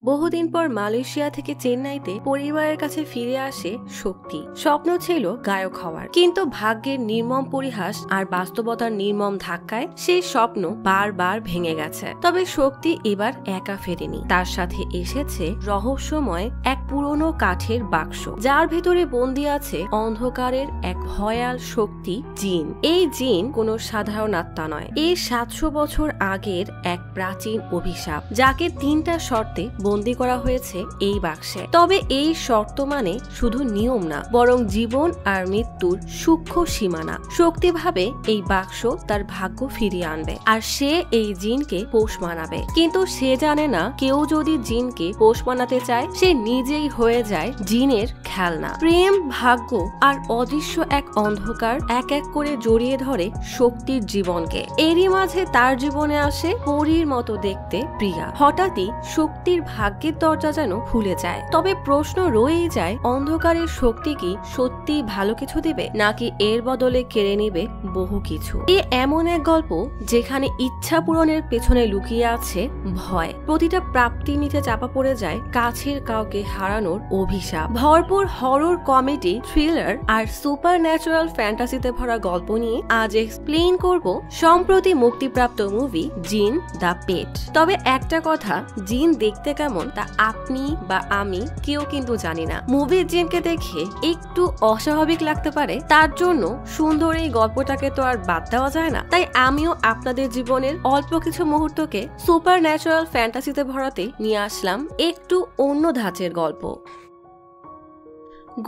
বহুদিন পর মালয়েশিয়া থেকে চেন্নাইতে পরিবারের কাছে ফিরে আসে শক্তি। স্বপ্ন ছিল গায়ক হওয়ার, কিন্তু ভাগ্যের নির্মম পরিহাস আর বাস্তবতার নির্মম ধাক্কায় সেই স্বপ্ন বারবার ভেঙে গেছে। তবে শক্তি এবার একা ফেরেনি, তার সাথে এসেছে রহস্যময় এক পুরনো কাঠের বাক্স, যার ভেতরে বন্দী আছে অন্ধকারের এক ভয়াল শক্তি, জিন। এই জিন কোনো সাধারণ আত্মা নয়, এই 700 বছর আগের এক প্রাচীন অভিশাপ, যাকে 3টা শর্তে বন্দী করা হয়েছে এই বাক্সে। তবে এই শর্ত মানে শুধু নিয়ম না, বরং জীবন আর মৃত্যুর সূক্ষ্ম সীমানা। শক্তি ভাবে এই বাক্স তার ভাগ্য ফিরিয়ে আনবে, আর সে এই জিনকে পোষ মানাবে। কিন্তু সে জানে না, কেউ যদি জিনকে পোষ মানাতে চায়, সে নিজেই হয়ে যায় জিনের খেলনা। প্রেম, ভাগ্য আর অদৃশ্য এক অন্ধকার এক এক করে জড়িয়ে ধরে শক্তির জীবনকে। এরই মাঝে তার জীবনে আসে পরীর মতো দেখতে প্রিয়া। হঠাৎই শক্তির ভাগ্যের দরজা যেন খুলে যায়। তবে প্রশ্ন রয়েই যায়, অন্ধকারের শক্তি কি সত্যি ভালো কিছু দেবে, নাকি এর বদলে কেড়ে নেবে বহু কিছু? এ এমন এক গল্প যেখানে ইচ্ছা পূরণের পেছনে লুকিয়ে আছে ভয়। প্রতিটা প্রাপ্তির নিচে চাপা পড়ে যায় কাছের কাউকে হারানোর অভিশাপ। ভরপুর হরর, কমেডি, থ্রিলার আর সুপার ন্যাচারাল ফ্যান্টাসিতে ভরা গল্প নিয়ে আজ এক্সপ্লেইন করব সম্প্রতি মুক্তিপ্রাপ্ত মুভি জিন দ্য পেট। তবে একটা কথা, জিন দেখতে কেমন তা আপনি বা আমি কেউ কিন্তু জানি না। মুভির জিনকে দেখে একটু অস্বাভাবিক লাগতে পারে, তার জন্য সুন্দর এই গল্পটাকে তো আর বাদ দেওয়া যায় না। তাই আমিও আপনাদের জীবনের অল্প কিছু মুহূর্তকে সুপার ন্যাচারাল ফ্যান্টাসিতে ভরাতে নিয়ে আসলাম একটু অন্য ধাঁচের গল্প।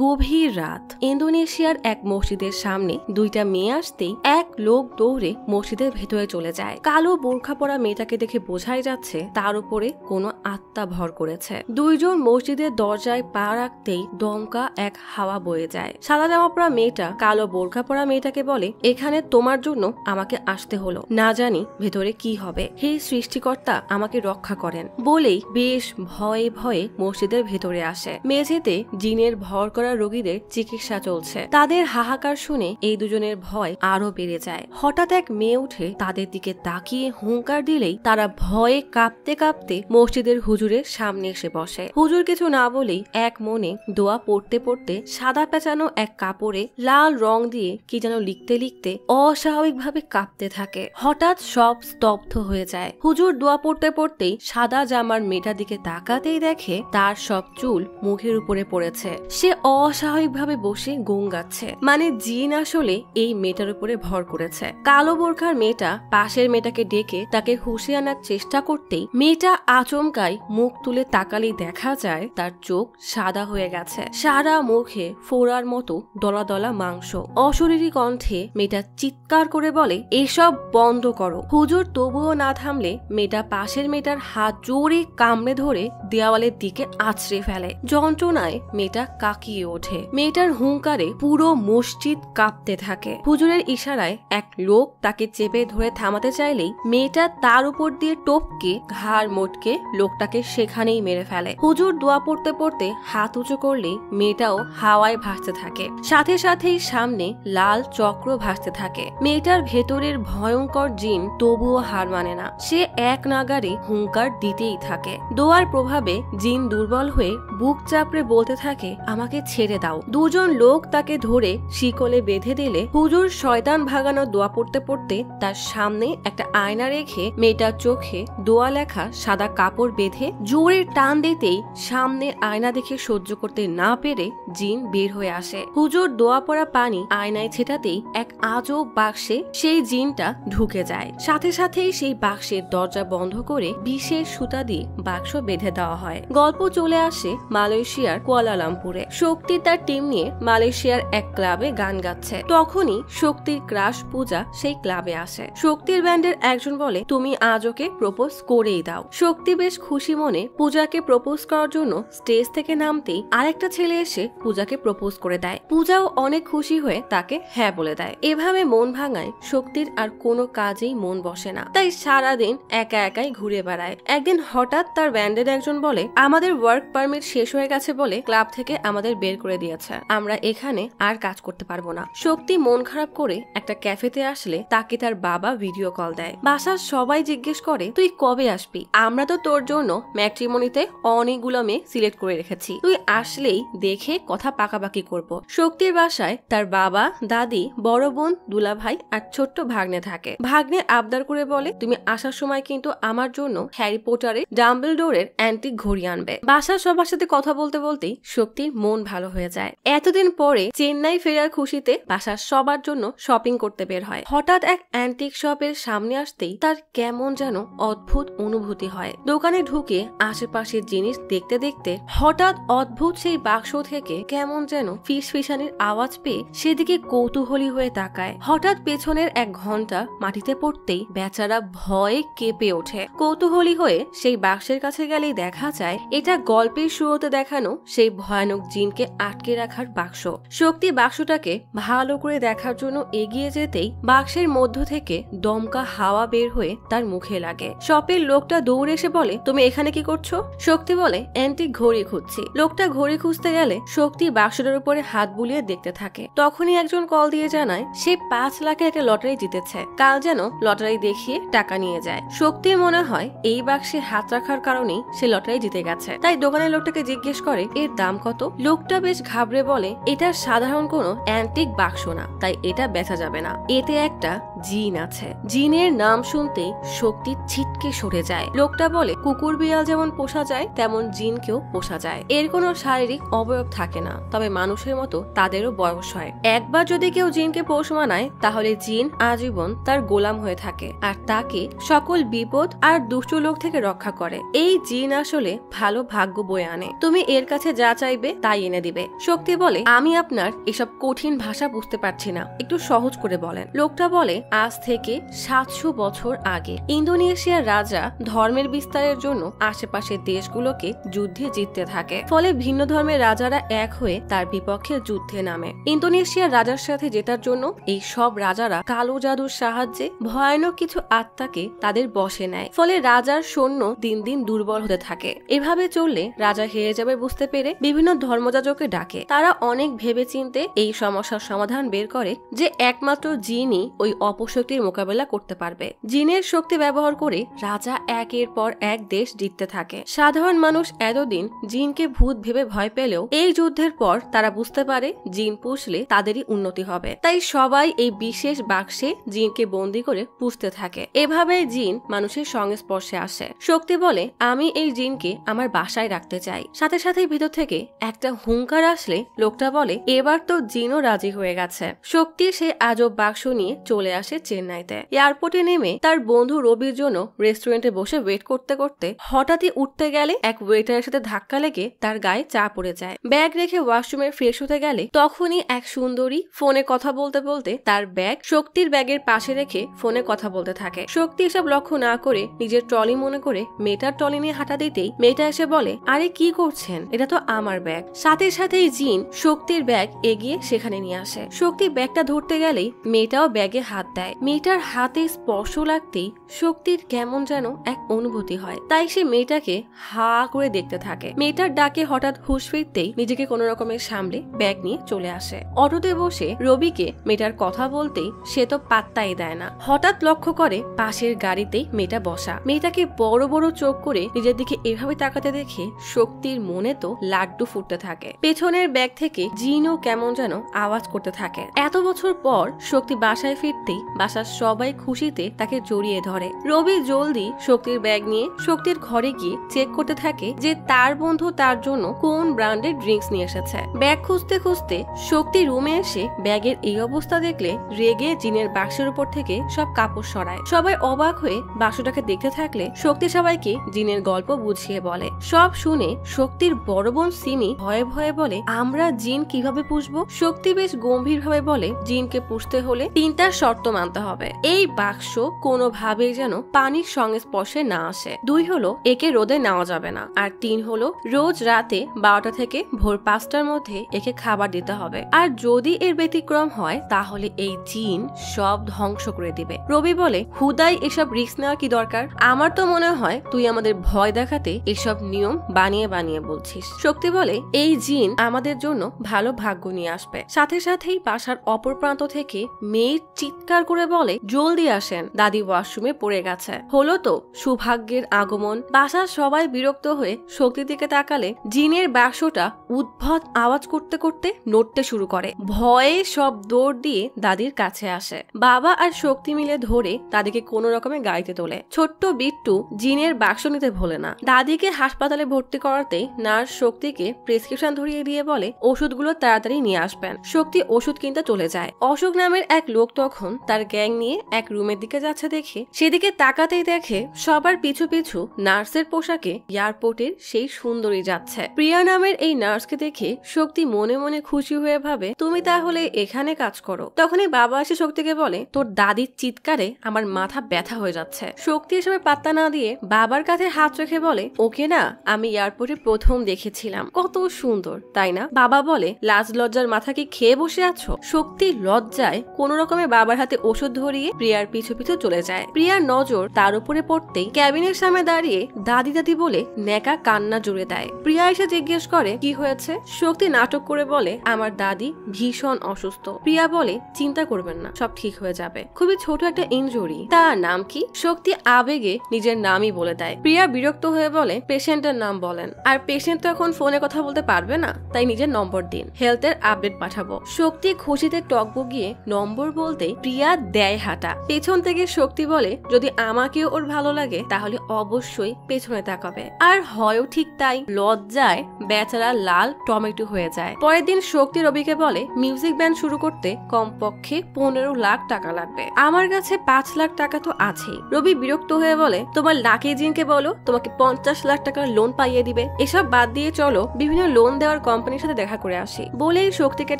গভীর রাত, ইন্দোনেশিয়ার এক মসজিদের সামনে 2টা মেয়ে আসতেই এক লোক দৌড়ে মসজিদের ভেতরে চলে যায়। কালো বোরখা পরা মেয়েটাকে দেখে বোঝাই যাচ্ছে তার উপরে কোনো আত্মা ভর করেছে। 2 জন মসজিদের দরজায় পা রাখতেই দমকা এক হাওয়া বয়ে যায়। সাদা জামা পরা মেয়েটা কালো বোরখা পরা মেয়েটাকে বলে, এখানে তোমার জন্য আমাকে আসতে হলো, না জানি ভেতরে কি হবে। হে সৃষ্টিকর্তা, আমাকে রক্ষা করেন বলেই বেশ ভয়ে ভয়ে মসজিদের ভেতরে আসে। মেঝেতে জিনের ভর করা রোগীদের চিকিৎসা চলছে। তাদের হাহাকার শুনে এই দুজনের ভয় আরো বেড়ে যায়। হঠাৎ এক মেয়ে উঠে তাদের দিকে তাকিয়ে হুঙ্কার দিলেই তারা ভয়ে কাঁপতে কাঁপতে মসজিদের হুজুরের সামনে এসে বসে। হুজুর কিছু না বলেই এক মনে দোয়া পড়তে পড়তে সাদা পেঁচানো এক কাপড়ে লাল রং দিয়ে কি যেন লিখতে লিখতে অস্বাভাবিকভাবে কাঁপতে থাকে। হঠাৎ সব স্তব্ধ হয়ে যায়। হুজুর দোয়া পড়তে পড়তেই সাদা জামার মেয়েটার দিকে তাকাতেই দেখে তার সব চুল মুখের উপরে পড়েছে। সে অস্বাভাবিকভাবে বসে গঙ্গাচ্ছে, মানে জিন আসলে এই মেয়েটার উপরে ভর করেছে। কালো বোরখার মেয়েটা পাশের মেয়েটাকে ডেকে তাকে হুঁশে আনার চেষ্টা করতেই মেয়েটা আচমকাই মুখ তুলে তাকালেই দেখা যায় তার চোখ সাদা হয়ে গেছে, সারা মুখে ফোড়ার মতো দলা দলা মাংস। অশরীরী কণ্ঠে মেয়েটা চিৎকার করে বলে, এসব বন্ধ করো। হুজুর তবুও না থামলে মেয়েটা পাশের মেয়েটার হাত জোরে কামড়ে ধরে দেওয়ালের দিকে আছড়ে ফেলে। যন্ত্রণায় মেয়েটা কাকিয়ে ওঠে। মেয়েটার হুঙ্কারে পুরো মসজিদ কাঁপতে থাকে। হুজুরের ইশারায় এক লোক তাকে চেপে ধরে থামাতে চাইলেই মেয়েটা তার উপর দিয়ে টপকে ঘাড় মোটকে লোকটাকে সেখানেই মেরে ফেলে। হুজুর দোয়া পড়তে পড়তে হাত উঁচু করলেই মেয়েটাও হাওয়ায় ভাসতে থাকে। সাথে সাথেই সামনে লাল চক্র ভাসতে থাকে। মেয়েটার ভেতরের ভয়ঙ্কর জিন তবুও হার মানে না, সে এক নাগারে হুঙ্কার দিতেই থাকে। দোয়ার প্রভাবে জিন দুর্বল হয়ে বুক চাপড়ে বলতে থাকে, আমাকে ছেড়ে দাও। 2 জন লোক তাকে ধরে শিকলে বেঁধে দিলে হুজুর শয়তান ভাগানোর দোয়া পড়তে পড়তে তার সামনে একটা আয়না রেখে মেয়েটার চোখে দোয়া লেখা সাদা কাপড় বেঁধে জোরে টান দিতেই সামনে আয়না দেখে সহ্য করতে না পেরে জিন বের হয়ে আসে। হুজুর দোয়া পড়া পানি আয়নায় ছেটাতেই এক আজব বাক্সে সেই জিনটা ঢুকে যায়। সাথে সাথেই সেই বাক্সের দরজা বন্ধ করে বিশেষ সুতা দিয়ে বাক্স বেঁধে দেওয়া হয়। গল্প চলে আসে মালয়েশিয়ার কুয়ালালামপুরে। শক্তি তার টিম নিয়ে মালয়েশিয়ার এক ক্লাবে গান গাচ্ছে। তখনই শক্তির ক্রাশ পূজা সেই ক্লাবে আসে। শক্তির ব্যান্ডের একজন বলে, তুমি আজ ওকে প্রপোজ করেই দাও। শক্তি বেশ খুশি মনে পূজাকে প্রপোজ করার জন্য স্টেজ থেকে নামতেই আরেকটা ছেলে এসে পূজাকে প্রপোজ করে দেয়। পূজাও অনেক খুশি হয়ে তাকে হ্যাঁ বলে দেয়। এভাবে মন ভাঙায় শক্তির আর কোনো কাজেই মন বসে না, তাই সারাদিন একা একাই ঘুরে বেড়ায়। একদিন হঠাৎ তার ব্যান্ডের একজন বলে, আমাদের ওয়ার্ক পারমিট শেষ হয়ে গেছে বলে ক্লাব থেকে আমাদের বের করে দিয়েছে, আমরা এখানে আর কাজ করতে পারবো না। শক্তি মন খারাপ করে একটা ক্যাফেতে আসলে তাকে তার বাবা ভিডিও কল দেয়। বাসার সবাই জিজ্ঞেস করে তুই কবে আসবি, আমরা তো তোর জন্য ম্যাট্রিমনিতে অনেকগুলো মেয়ে সিলেক্ট করে রেখেছি, তুই আসলেই দেখে কথা পাকাপাকি করব। শক্তির বাসায় তার বাবা, দাদি, বড় বোন, দুলাভাই আর ছোট্ট ভাগ্নে থাকে। ভাগ্নে আবদার করে বলে তুমি আসার সময় কিন্তু আমার জন্য হ্যারি পটারের ডাম্বলডোরের অ্যান্টিক ঘড়ি আনবে। বাসার সবার সাথে কথা বলতে বলতেই শক্তির মন ভালো হয়ে যায়। এতদিন পরে চেন্নাই ফেরার খুশিতে বাসার সবার জন্য শপিং করতে বের হয়। হঠাৎ এক অ্যান্টিক শপের সামনে আসতেই তার কেমন যেন অদ্ভুত অনুভূতি হয়। দোকানে ঢুকে আশেপাশের জিনিস দেখতে দেখতে হঠাৎ অদ্ভুত সেই বাক্স থেকে কেমন যেন ফিসফিসানির আওয়াজ পেয়ে সেদিকে কৌতূহলী হয়ে তাকায়। হঠাৎ পেছনের এক ঘন্টা মাটিতে পড়তেই বেচারা ভয়ে কেঁপে ওঠে। কৌতূহলী হয়ে সেই বাক্সের কাছে গেলেই দেখা যায় এটা গল্পের শুরুতে দেখানো সেই ভয়ানক জিনকে আটকে রাখার বাক্স। শক্তি বাক্সটাকে ভালো করে দেখার জন্য এগিয়ে যেতেই বাক্সের মধ্য থেকে দমকা হাওয়া বের হয়ে তার মুখে লাগে। শপের লোকটা দৌড়ে এসে বলে তুমি এখানে কি করছো? শক্তি বলে অ্যান্টিক ঘড়ি খুঁজছি। লোকটা ঘড়ি খুঁজতে গেলে শক্তি বাক্সটার উপরে হাত বুলিয়ে দেখতে থাকে। তখনই একজন কল দিয়ে জানায় সে 5 লাখের একটা লটারি জিতেছে, কাল যেন লটারি দেখিয়ে টাকা নিয়ে যায়। শক্তির মনে হয় এই বাক্সে হাত রাখার কারণেই সে লটারি জিতে গেছে, তাই দোকানের লোকটাকে জিজ্ঞেস করে এর দাম কত। লোকটা বেশ ঘাবড়ে বলে এটা সাধারণ কোনো অ্যান্টিক বাক্স না, তাই এটা বেচা যাবে না, এতে একটা জিন আছে। জিনের নাম শুনতেই শক্তি ছিটকে সরে যায়। লোকটা বলে কুকুর বিড়াল যেমন পোষা যায় তেমন জিনকেও পোষা যায়, এর কোনো শারীরিক অবয়ব থাকে না, তবে মানুষের মতো তাদেরও বয়স হয়। একবার যদি কেউ জিনকে পোষ মানায় তাহলে জিন আজীবন তার গোলাম হয়ে থাকে আর তাকে সকল বিপদ আর দুষ্ট লোক থেকে রক্ষা করে। এই জিন আসলে ভালো ভাগ্য বয়ে আনে, তুমি এর কাছে যা চাইবে তাই এনে দিবে। শক্তি বলে আমি আপনার এসব কঠিন ভাষা বুঝতে পারছি না, একটু সহজ করে বলেন। লোকটা বলে আজ থেকে 700 বছর আগে ইন্দোনেশিয়ার রাজা ধর্মের বিস্তারের জন্য আশেপাশের দেশগুলোকে যুদ্ধে জিততে থাকে, ফলে ভিন্ন ধর্মের রাজারা এক হয়ে তার বিপক্ষে যুদ্ধে নামে। ইন্দোনেশিয়ার রাজার সাথে জেতার জন্য এই সব রাজারা কালো জাদুর সাহায্যে ভয়ানক কিছু আত্মাকে তাদের বশে নেয়, ফলে রাজার সৈন্য দিন দিন দুর্বল হতে থাকে। এভাবে চললে রাজা হেরে যাবে বুঝতে পেরে বিভিন্ন ধর্মযাজককে ডাকে। তারা অনেক ভেবেচিন্তে এই সমস্যার সমাধান বের করে যে একমাত্র জিনই ওই অপশক্তির মোকাবেলা করতে পারবে। জিনের শক্তি ব্যবহার করে রাজা একের পর এক দেশ জিততে থাকে। সাধারণ মানুষ এতদিন জিনকে ভূত ভেবে ভয় পেলেও এই যুদ্ধের পর তারা বুঝতে পারে জিন পুষলে তাদেরই উন্নতি হবে, তাই সবাই এই বিশেষ বাক্সে জিনকে বন্দি করে পুষতে থাকে। এভাবে জিন মানুষের সংস্পর্শে আসে। শক্তি বলে আমি এই জিনকে আমার বাসায় রাখতে চাই। সাথে সাথে ভিতর থেকে একটা হুঙ্কার আসলে লোকটা বলে এবার তো জিনও রাজি হয়ে গেছে। শক্তি সে আজব বাক্স নিয়ে চলে আসে চেন্নাইতে। এয়ারপোর্টে নেমে তার বন্ধু রবির জন্য রেস্টুরেন্টে বসে ওয়েট করতে করতে হঠাৎই উঠতে গেলে এক ওয়েটারের সাথে ধাক্কা লেগে তার গায়ে চা পড়ে যায়। ব্যাগ রেখে ওয়াশরুমে ফ্রেশ হতে গেলে তখনই এক সুন্দরী ফোনে কথা বলতে বলতে তার ব্যাগ শক্তির ব্যাগের পাশে রেখে ফোনে কথা বলতে থাকে। শক্তি এসব লক্ষ্য না করে নিজের ট্রলি মনে করে মেয়েটার ট্রলি নিয়ে হাঁটা দিতেই মেয়েটা এসে বলে আরে কি করছেন, এটা তো আমার ব্যাগ। সাথে সাথেই জিন শক্তির ব্যাগ এগিয়ে সেখানে নিয়ে আসে। শক্তি ব্যাগটা ধরতে গেলেই মেয়েটাও ব্যাগে হাত দেয়। মেয়েটার হাতে স্পর্শ লাগতেই শক্তির কেমন যেন এক অনুভূতি হয়, তাই সে মেয়েটাকে হা করে দেখতে থাকে। মেয়েটার ডাকে হঠাৎ হুঁশ ফিরতেই নিজেকে কোনো রকমের সামলে ব্যাগ নিয়ে চলে আসে। অটোতে বসে রবিকে মেয়েটার কথা বলতেই সে তো পাত্তাই দেয় না। হঠাৎ লক্ষ্য করে পাশের গাড়িতেই মেয়েটা বসা। মেয়েটাকে বড় বড় চোখ করে নিজের দিকে এভাবে তাকাতে দেখে শক্তির মনে তো লাড্ডু ফুটতে থাকে। পেছনের ব্যাগ থেকে জিনও কেমন যেন আওয়াজ করতে থাকে। এত বছর পর শক্তি বাসায় ফিরতেই বাসার সবাই খুশিতে তাকে জড়িয়ে ধরে। রবি জলদি শক্তির ব্যাগ নিয়ে শক্তির ঘরে গিয়ে চেক করতে থাকে যে তার বন্ধু তার জন্য কোন ব্র্যান্ডের ড্রিঙ্কস নিয়ে এসেছে। ব্যাগ খুঁজতে খুঁজতে শক্তি রুমে এসে ব্যাগের এই অবস্থা দেখলে রেগে জিনের বাক্সের উপর থেকে সব কাপড় সরায়। সবাই অবাক হয়ে বাক্সটাকে দেখতে থাকলে শক্তি সবাইকে জিনের গল্প বুঝিয়ে বলে। সব শুনে শক্তির বড় বোন সিমি ভয়ে ভয়ে বলে আমরা জিন কিভাবে পুষবো? শক্তি বেশ গম্ভীর ভাবে বলে জিনকে পুষতে হলে 3টা শর্ত মানতে হবে। এই বাক্স কোনোভাবেই যেন পানির সংস্পর্শে না আসে। 2 হলো একে রোদে নেওয়া যাবে না, আর 3 হলো রোজ রাতে 12টা থেকে ভোর 5টার মধ্যে একে খাবার দিতে হবে। আর যদি এর ব্যতিক্রম হয় তাহলে এই জিন সব ধ্বংস করে দিবে। রবি বলে হুদাই এসব রিস্ক নেওয়া কি দরকার? আমার তো মনে হয় তুই আমাদের ভয় দেখাতে এসব নিয়ম বানিয়ে বানিয়ে বলছিস। শক্তি বলে এই জিন আমাদের জন্য ভালো ভাগ্য নিয়ে আসবে। সাথে সাথেই বাসার অপর প্রান্ত থেকে মেয়ের চিৎকার করে বলে জলদি আসেন, দাদি ওয়াশরুমে পড়ে গেছে। হলো তো সৌভাগ্যের আগমন। বাসার সবাই বিরক্ত হয়ে শক্তির দিকে তাকালে জিনের বাক্সটা উদ্ভট আওয়াজ করতে করতে নড়তে শুরু করে। ভয়ে সব দৌড় দিয়ে দাদির কাছে আসে। বাবা আর শক্তি মিলে ধরে দাদিকে কোনো রকমে গাড়িতে তোলে। ছোট্ট বিট্টু জিনের বাক্স নিতে ভোলে না। দাদিকে হাসপাতালে ভর্তি করাতেই নার্স শক্তিকে প্রেসক্রিপশন ধরিয়ে দিয়ে বলে ওষুধগুলো তাড়াতাড়ি নিয়ে আসবেন। শক্তি ওষুধ কিনতে চলে যায়। অশোক নামের এক লোক তখন তার গ্যাং নিয়ে এক রুমের দিকে যাচ্ছে দেখে সেদিকে তাকাতেই দেখে সবার পিছু পিছু নার্সের পোশাকে এয়ারপোর্টের সেই সুন্দরী যাচ্ছে। প্রিয়া নামের এই নার্সকে দেখে শক্তি মনে মনে খুশি হয়ে ভাবে তুমি তাহলে এখানে কাজ করো। তখনই বাবা এসে শক্তিকে বলে তোর দাদির চিৎকারে আমার মাথা ব্যথা হয়ে যাচ্ছে। শক্তি এসবের পাত্তা না দিয়ে বাবার কাছে হাত রেখে বলে ওকে না আমি এয়ারপোর্টে প্রথম দেখেছিলাম, কত সুন্দর তাই না? বাবা বলে লাজ লজ্জার মাথা কি খেয়ে বসে আছো? শক্তি লজ্জায় কোন রকমে বাবার হাতে ওষুধ ধরিয়ে প্রিয়ার পিছু পিছু চলে যায়। প্রিয়ার নজর তার উপরে পড়তেই ক্যাবিনের সামনে দাঁড়িয়ে দাদি দাদি বলে নেকা কান্না জুড়ে দেয়। প্রিয়া এসে জিজ্ঞেস করে কি হয়েছে। শক্তি নাটক করে বলে আমার দাদি ভীষণ অসুস্থ। প্রিয়া বলে চিন্তা করবেন না, সব ঠিক হয়ে যাবে, খুবই ছোট একটা ইনজুরি। তার নাম কি? শক্তি আবেগে নিজের নামই বলে দেয়। প্রিয়া বিরক্ত হয়ে বলে পেশেন্টের নাম বলেন। আর পেশেন্ট তো এখন ফোনে কথা বলতে পারবে না, তাই নিজের নম্বর দিন, হেলথের আপডেট পাঠাবো। শক্তি খুশিতে টকবগিয়ে নম্বর বলতে প্রিয়া দেয় হাঁটা। পেছন থেকে শক্তি বলে যদি আমাকেও ওর ভালো লাগে তাহলে অবশ্যই পেছনে তাকাবে। আর হয়ও ঠিক তাই। লজ্জায় বেচারা লাল টমেটো হয়ে যায়। পরের দিন শক্তি রবিকে বলে মিউজিক ব্যান্ড শুরু করতে কমপক্ষে 15 লাখ টাকা লাগবে। আমার কাছে 5 লাখ টাকা তো আছেই। রবি বিরক্ত হয়ে বলে তোমার লাকি জিনকে বলো তোমাকে 50 লাখ টাকার লোন পাইয়ে দিবে। এসব বাদ দিয়ে চলো বিভিন্ন লোন দেওয়ার কোম্পানির সাথে দেখা করে আসি। বলেই শক্তিকে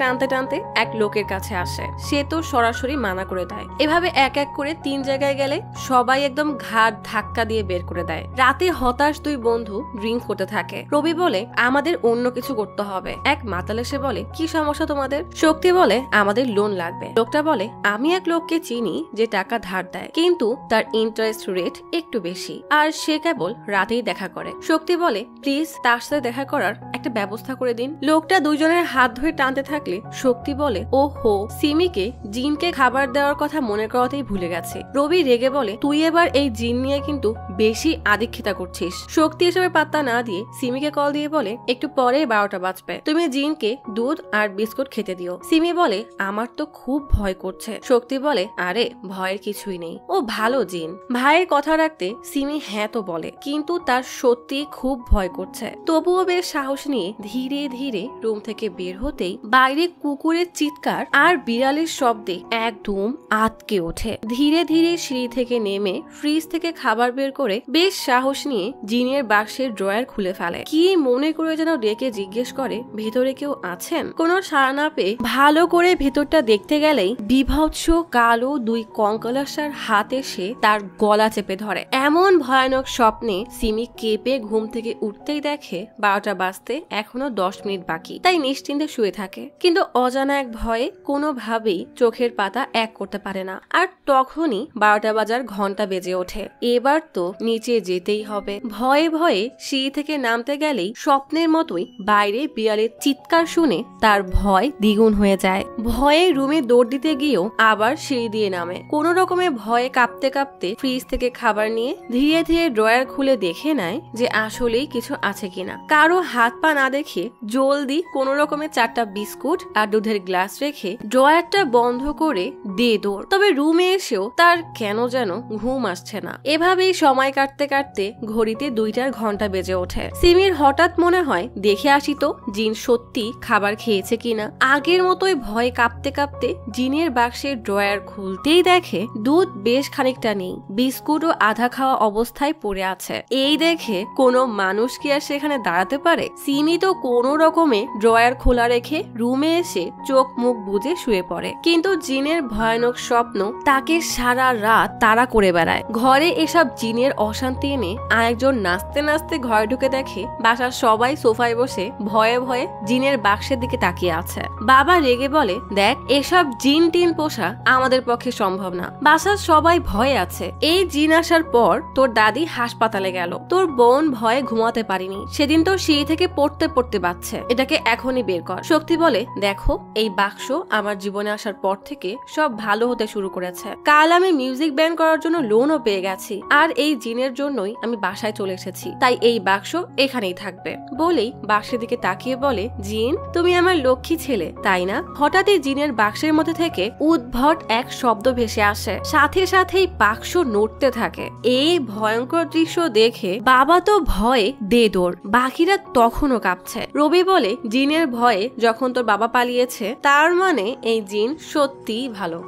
টানতে টানতে এক লোকের কাছে আসে। সে তো সরাসরি মানা করে দেয়। এভাবে এক এক করে 3 জায়গায় গেলে সবাই একদম ঘাট ধাক্কা দিয়ে বের করে দেয়। রাতে হতাশ দুই বন্ধু ড্রিঙ্ক করতে থাকে। রবি বলে আমাদের অন্য কিছু করতে হবে। এক মাতাল এসে বলে কি সমস্যা তোমাদের? শক্তি বলে আমাদের লোন লাগবে। লোকটা বলে আমি এক লোককে চিনি যে টাকা ধার দেয়, কিন্তু তার ইন্টারেস্ট রেট একটু বেশি, আর সে কেবল রাতেই দেখা করে। শক্তি বলে প্লিজ তার সাথে দেখা করার একটা ব্যবস্থা করে দিন। লোকটা দুইজনের হাত ধরে টানতে থাকলে শক্তি বলে ও হো সিমিকে জিনকে খাবার দেওয়ার কথা মনে করাতেই ভুলে গেছে। রবি রেগে বলে তুই এবার এই জিন নিয়ে কিন্তু বেশি আদিক্ষিতা করছিস। শক্তি এসবের পাত্তা না দিয়ে সিমিকে কল দিয়ে বলে একটু পরে 12টা বাজবে, তুমি জিনকে দুধ আর বিস্কুট খেতে দিও। সিমি বলে আমার তো খুব ভয় করছে। শক্তি বলে আরে ভয়ের কিছুই নেই, ও ভালো জিন। ভাইয়ের কথা রাখতে সিমি হ্যাঁ তো বলে, কিন্তু তার সত্যি খুব ভয় করছে। তবুও বেশ সাহস নিয়ে ধীরে ধীরে রুম থেকে বের হতেই বাইরে কুকুরের চিৎকার আর বিড়ালের শব্দে একদম আটকে ওঠে। ধীরে ধীরে সিঁড়ি থেকে নেমে ফ্রিজ থেকে খাবার বের করে বেশ সাহস নিয়ে জিনের বাক্সের ড্রয়ার খুলে ফেলে। কি মনে করে যেন ডেকে জিজ্ঞেস করে ভেতরে কেউ আছেন। কোনো সাড়া না পেয়ে ভালো করে ভেতরটা দেখতে গেলেই বিভৎস কালো দুই কঙ্কালাসার হাত এসে তার গলা চেপে ধরে। এমন ভয়ানক স্বপ্নে সিমি কেঁপে ঘুম থেকে উঠতেই দেখে 12টা বাজতে এখনো 10 মিনিট বাকি, তাই নিশ্চিন্তে শুয়ে থাকে। কিন্তু অজানা এক ভয়ে কোনোভাবেই চোখের পাতা এক করতে পারে না। আর তখনই 12টা বাজার ঘন্টা বেজে ওঠে। এবার তো নিচে যেতেই হবে। ভয়ে ভয়ে সিঁড়ি থেকে নামতে গেলেই স্বপ্নের মতোই বাইরে বিড়ালের চিৎকার শুনে তার ভয় দ্বিগুণ হয়ে যায়। ভয়ে রুমে দৌড় দিতে গিয়েও আবার সিঁড়ি দিয়ে নামে। কোনো রকমে ভয়ে কাঁপতে কাঁপতে ফ্রিজ থেকে খাবার নিয়ে ধীরে ধীরে ড্রয়ার খুলে দেখে নেয় যে আসলেই কিছু আছে কিনা। কারো হাত পা না দেখে জলদি কোনো রকমে 4টা বিস্কুট আর দুধের গ্লাস রেখে ড্রয়ারটা বন্ধ করে দিয়ে দৌড়। তবে রুমে এসেও তার কেন যেন ঘুম আসছে না। এভাবেই সময় কাটতে কাটতে ঘড়িতে 2টার ঘন্টা বেজে ওঠে। সিমির হঠাৎ মনে হয় দেখে আসি তো জিন সত্যি খাবার খেয়েছে কিনা। আগের মতোই ভয় কাঁপতে কাঁপতে জিনের বাক্সের ড্রয়ার খুলতেই দেখে দুধ বেশ খানিকটা নেই, বিস্কুটও আধা খাওয়া অবস্থায় পড়ে আছে। এই দেখে কোনো মানুষ কি আর সেখানে দাঁড়াতে পারে? সিমি তো কোনো রকমে ড্রয়ার খোলা রেখে রুমে এসে চোখ মুখ বুজে শুয়ে পড়ে। কিন্তু জিনের ভয়ানক স্বপ্ন তাকে সারা রাত তাড়া করে বেড়ায়। ঘরে এসব জিনের অশান্তি এনে আরেকজন নাচতে নাচতে ঘরে ঢুকে দেখে বাসার সবাই সোফায় বসে ভয়ে ভয়ে জিনের বাক্সের দিকে তাকিয়ে আছে। বাবা রেগে বলে দেখ এসব জিন টিন পোষা আমাদের পক্ষে সম্ভব না। বাসার সবাই ভয়ে আছে। এই জিন আসার পর তোর দাদি হাসপাতালে গেল, তোর বোন ভয়ে ঘুমাতে পারিনি, সেদিন তো সিঁড়ি থেকে পড়তে পড়তে বাচ্ছে, এটাকে এখনই বের কর। শক্তি বলে, দেখো এই বাক্স আমার জীবনে আসার পর থেকে সব ভালো হতে শুরু করেছে। কাল আমি মিউজিক ব্যান্ড করার জন্য লোনও পেয়ে গেছি, আর এই জিনের জন্যই আমি বাসায় চলে এসেছি, তাই এই বাক্স এখানেই থাকবে। বলেই বাক্সের দিকে তাকিয়ে বলে, জিন তুমি আমার লক্ষ্মী ছেলে তাই না? হঠাৎই জিনের বাক্সের মধ্যে থেকে উদ্ভট এক শব্দ ভেসে আসে, সাথে সাথেই বাক্স নড়তে থাকে। এই ভয়ঙ্কর দৃশ্য দেখে বাবা তো ভয়ে দেদৌড়, বাকিরা তখনও কাঁপছে। রবি বলে, জিনের ভয়ে যখন তোর বাবা পালিয়েছে তার মানে এই জিন সত্যিই ভালো।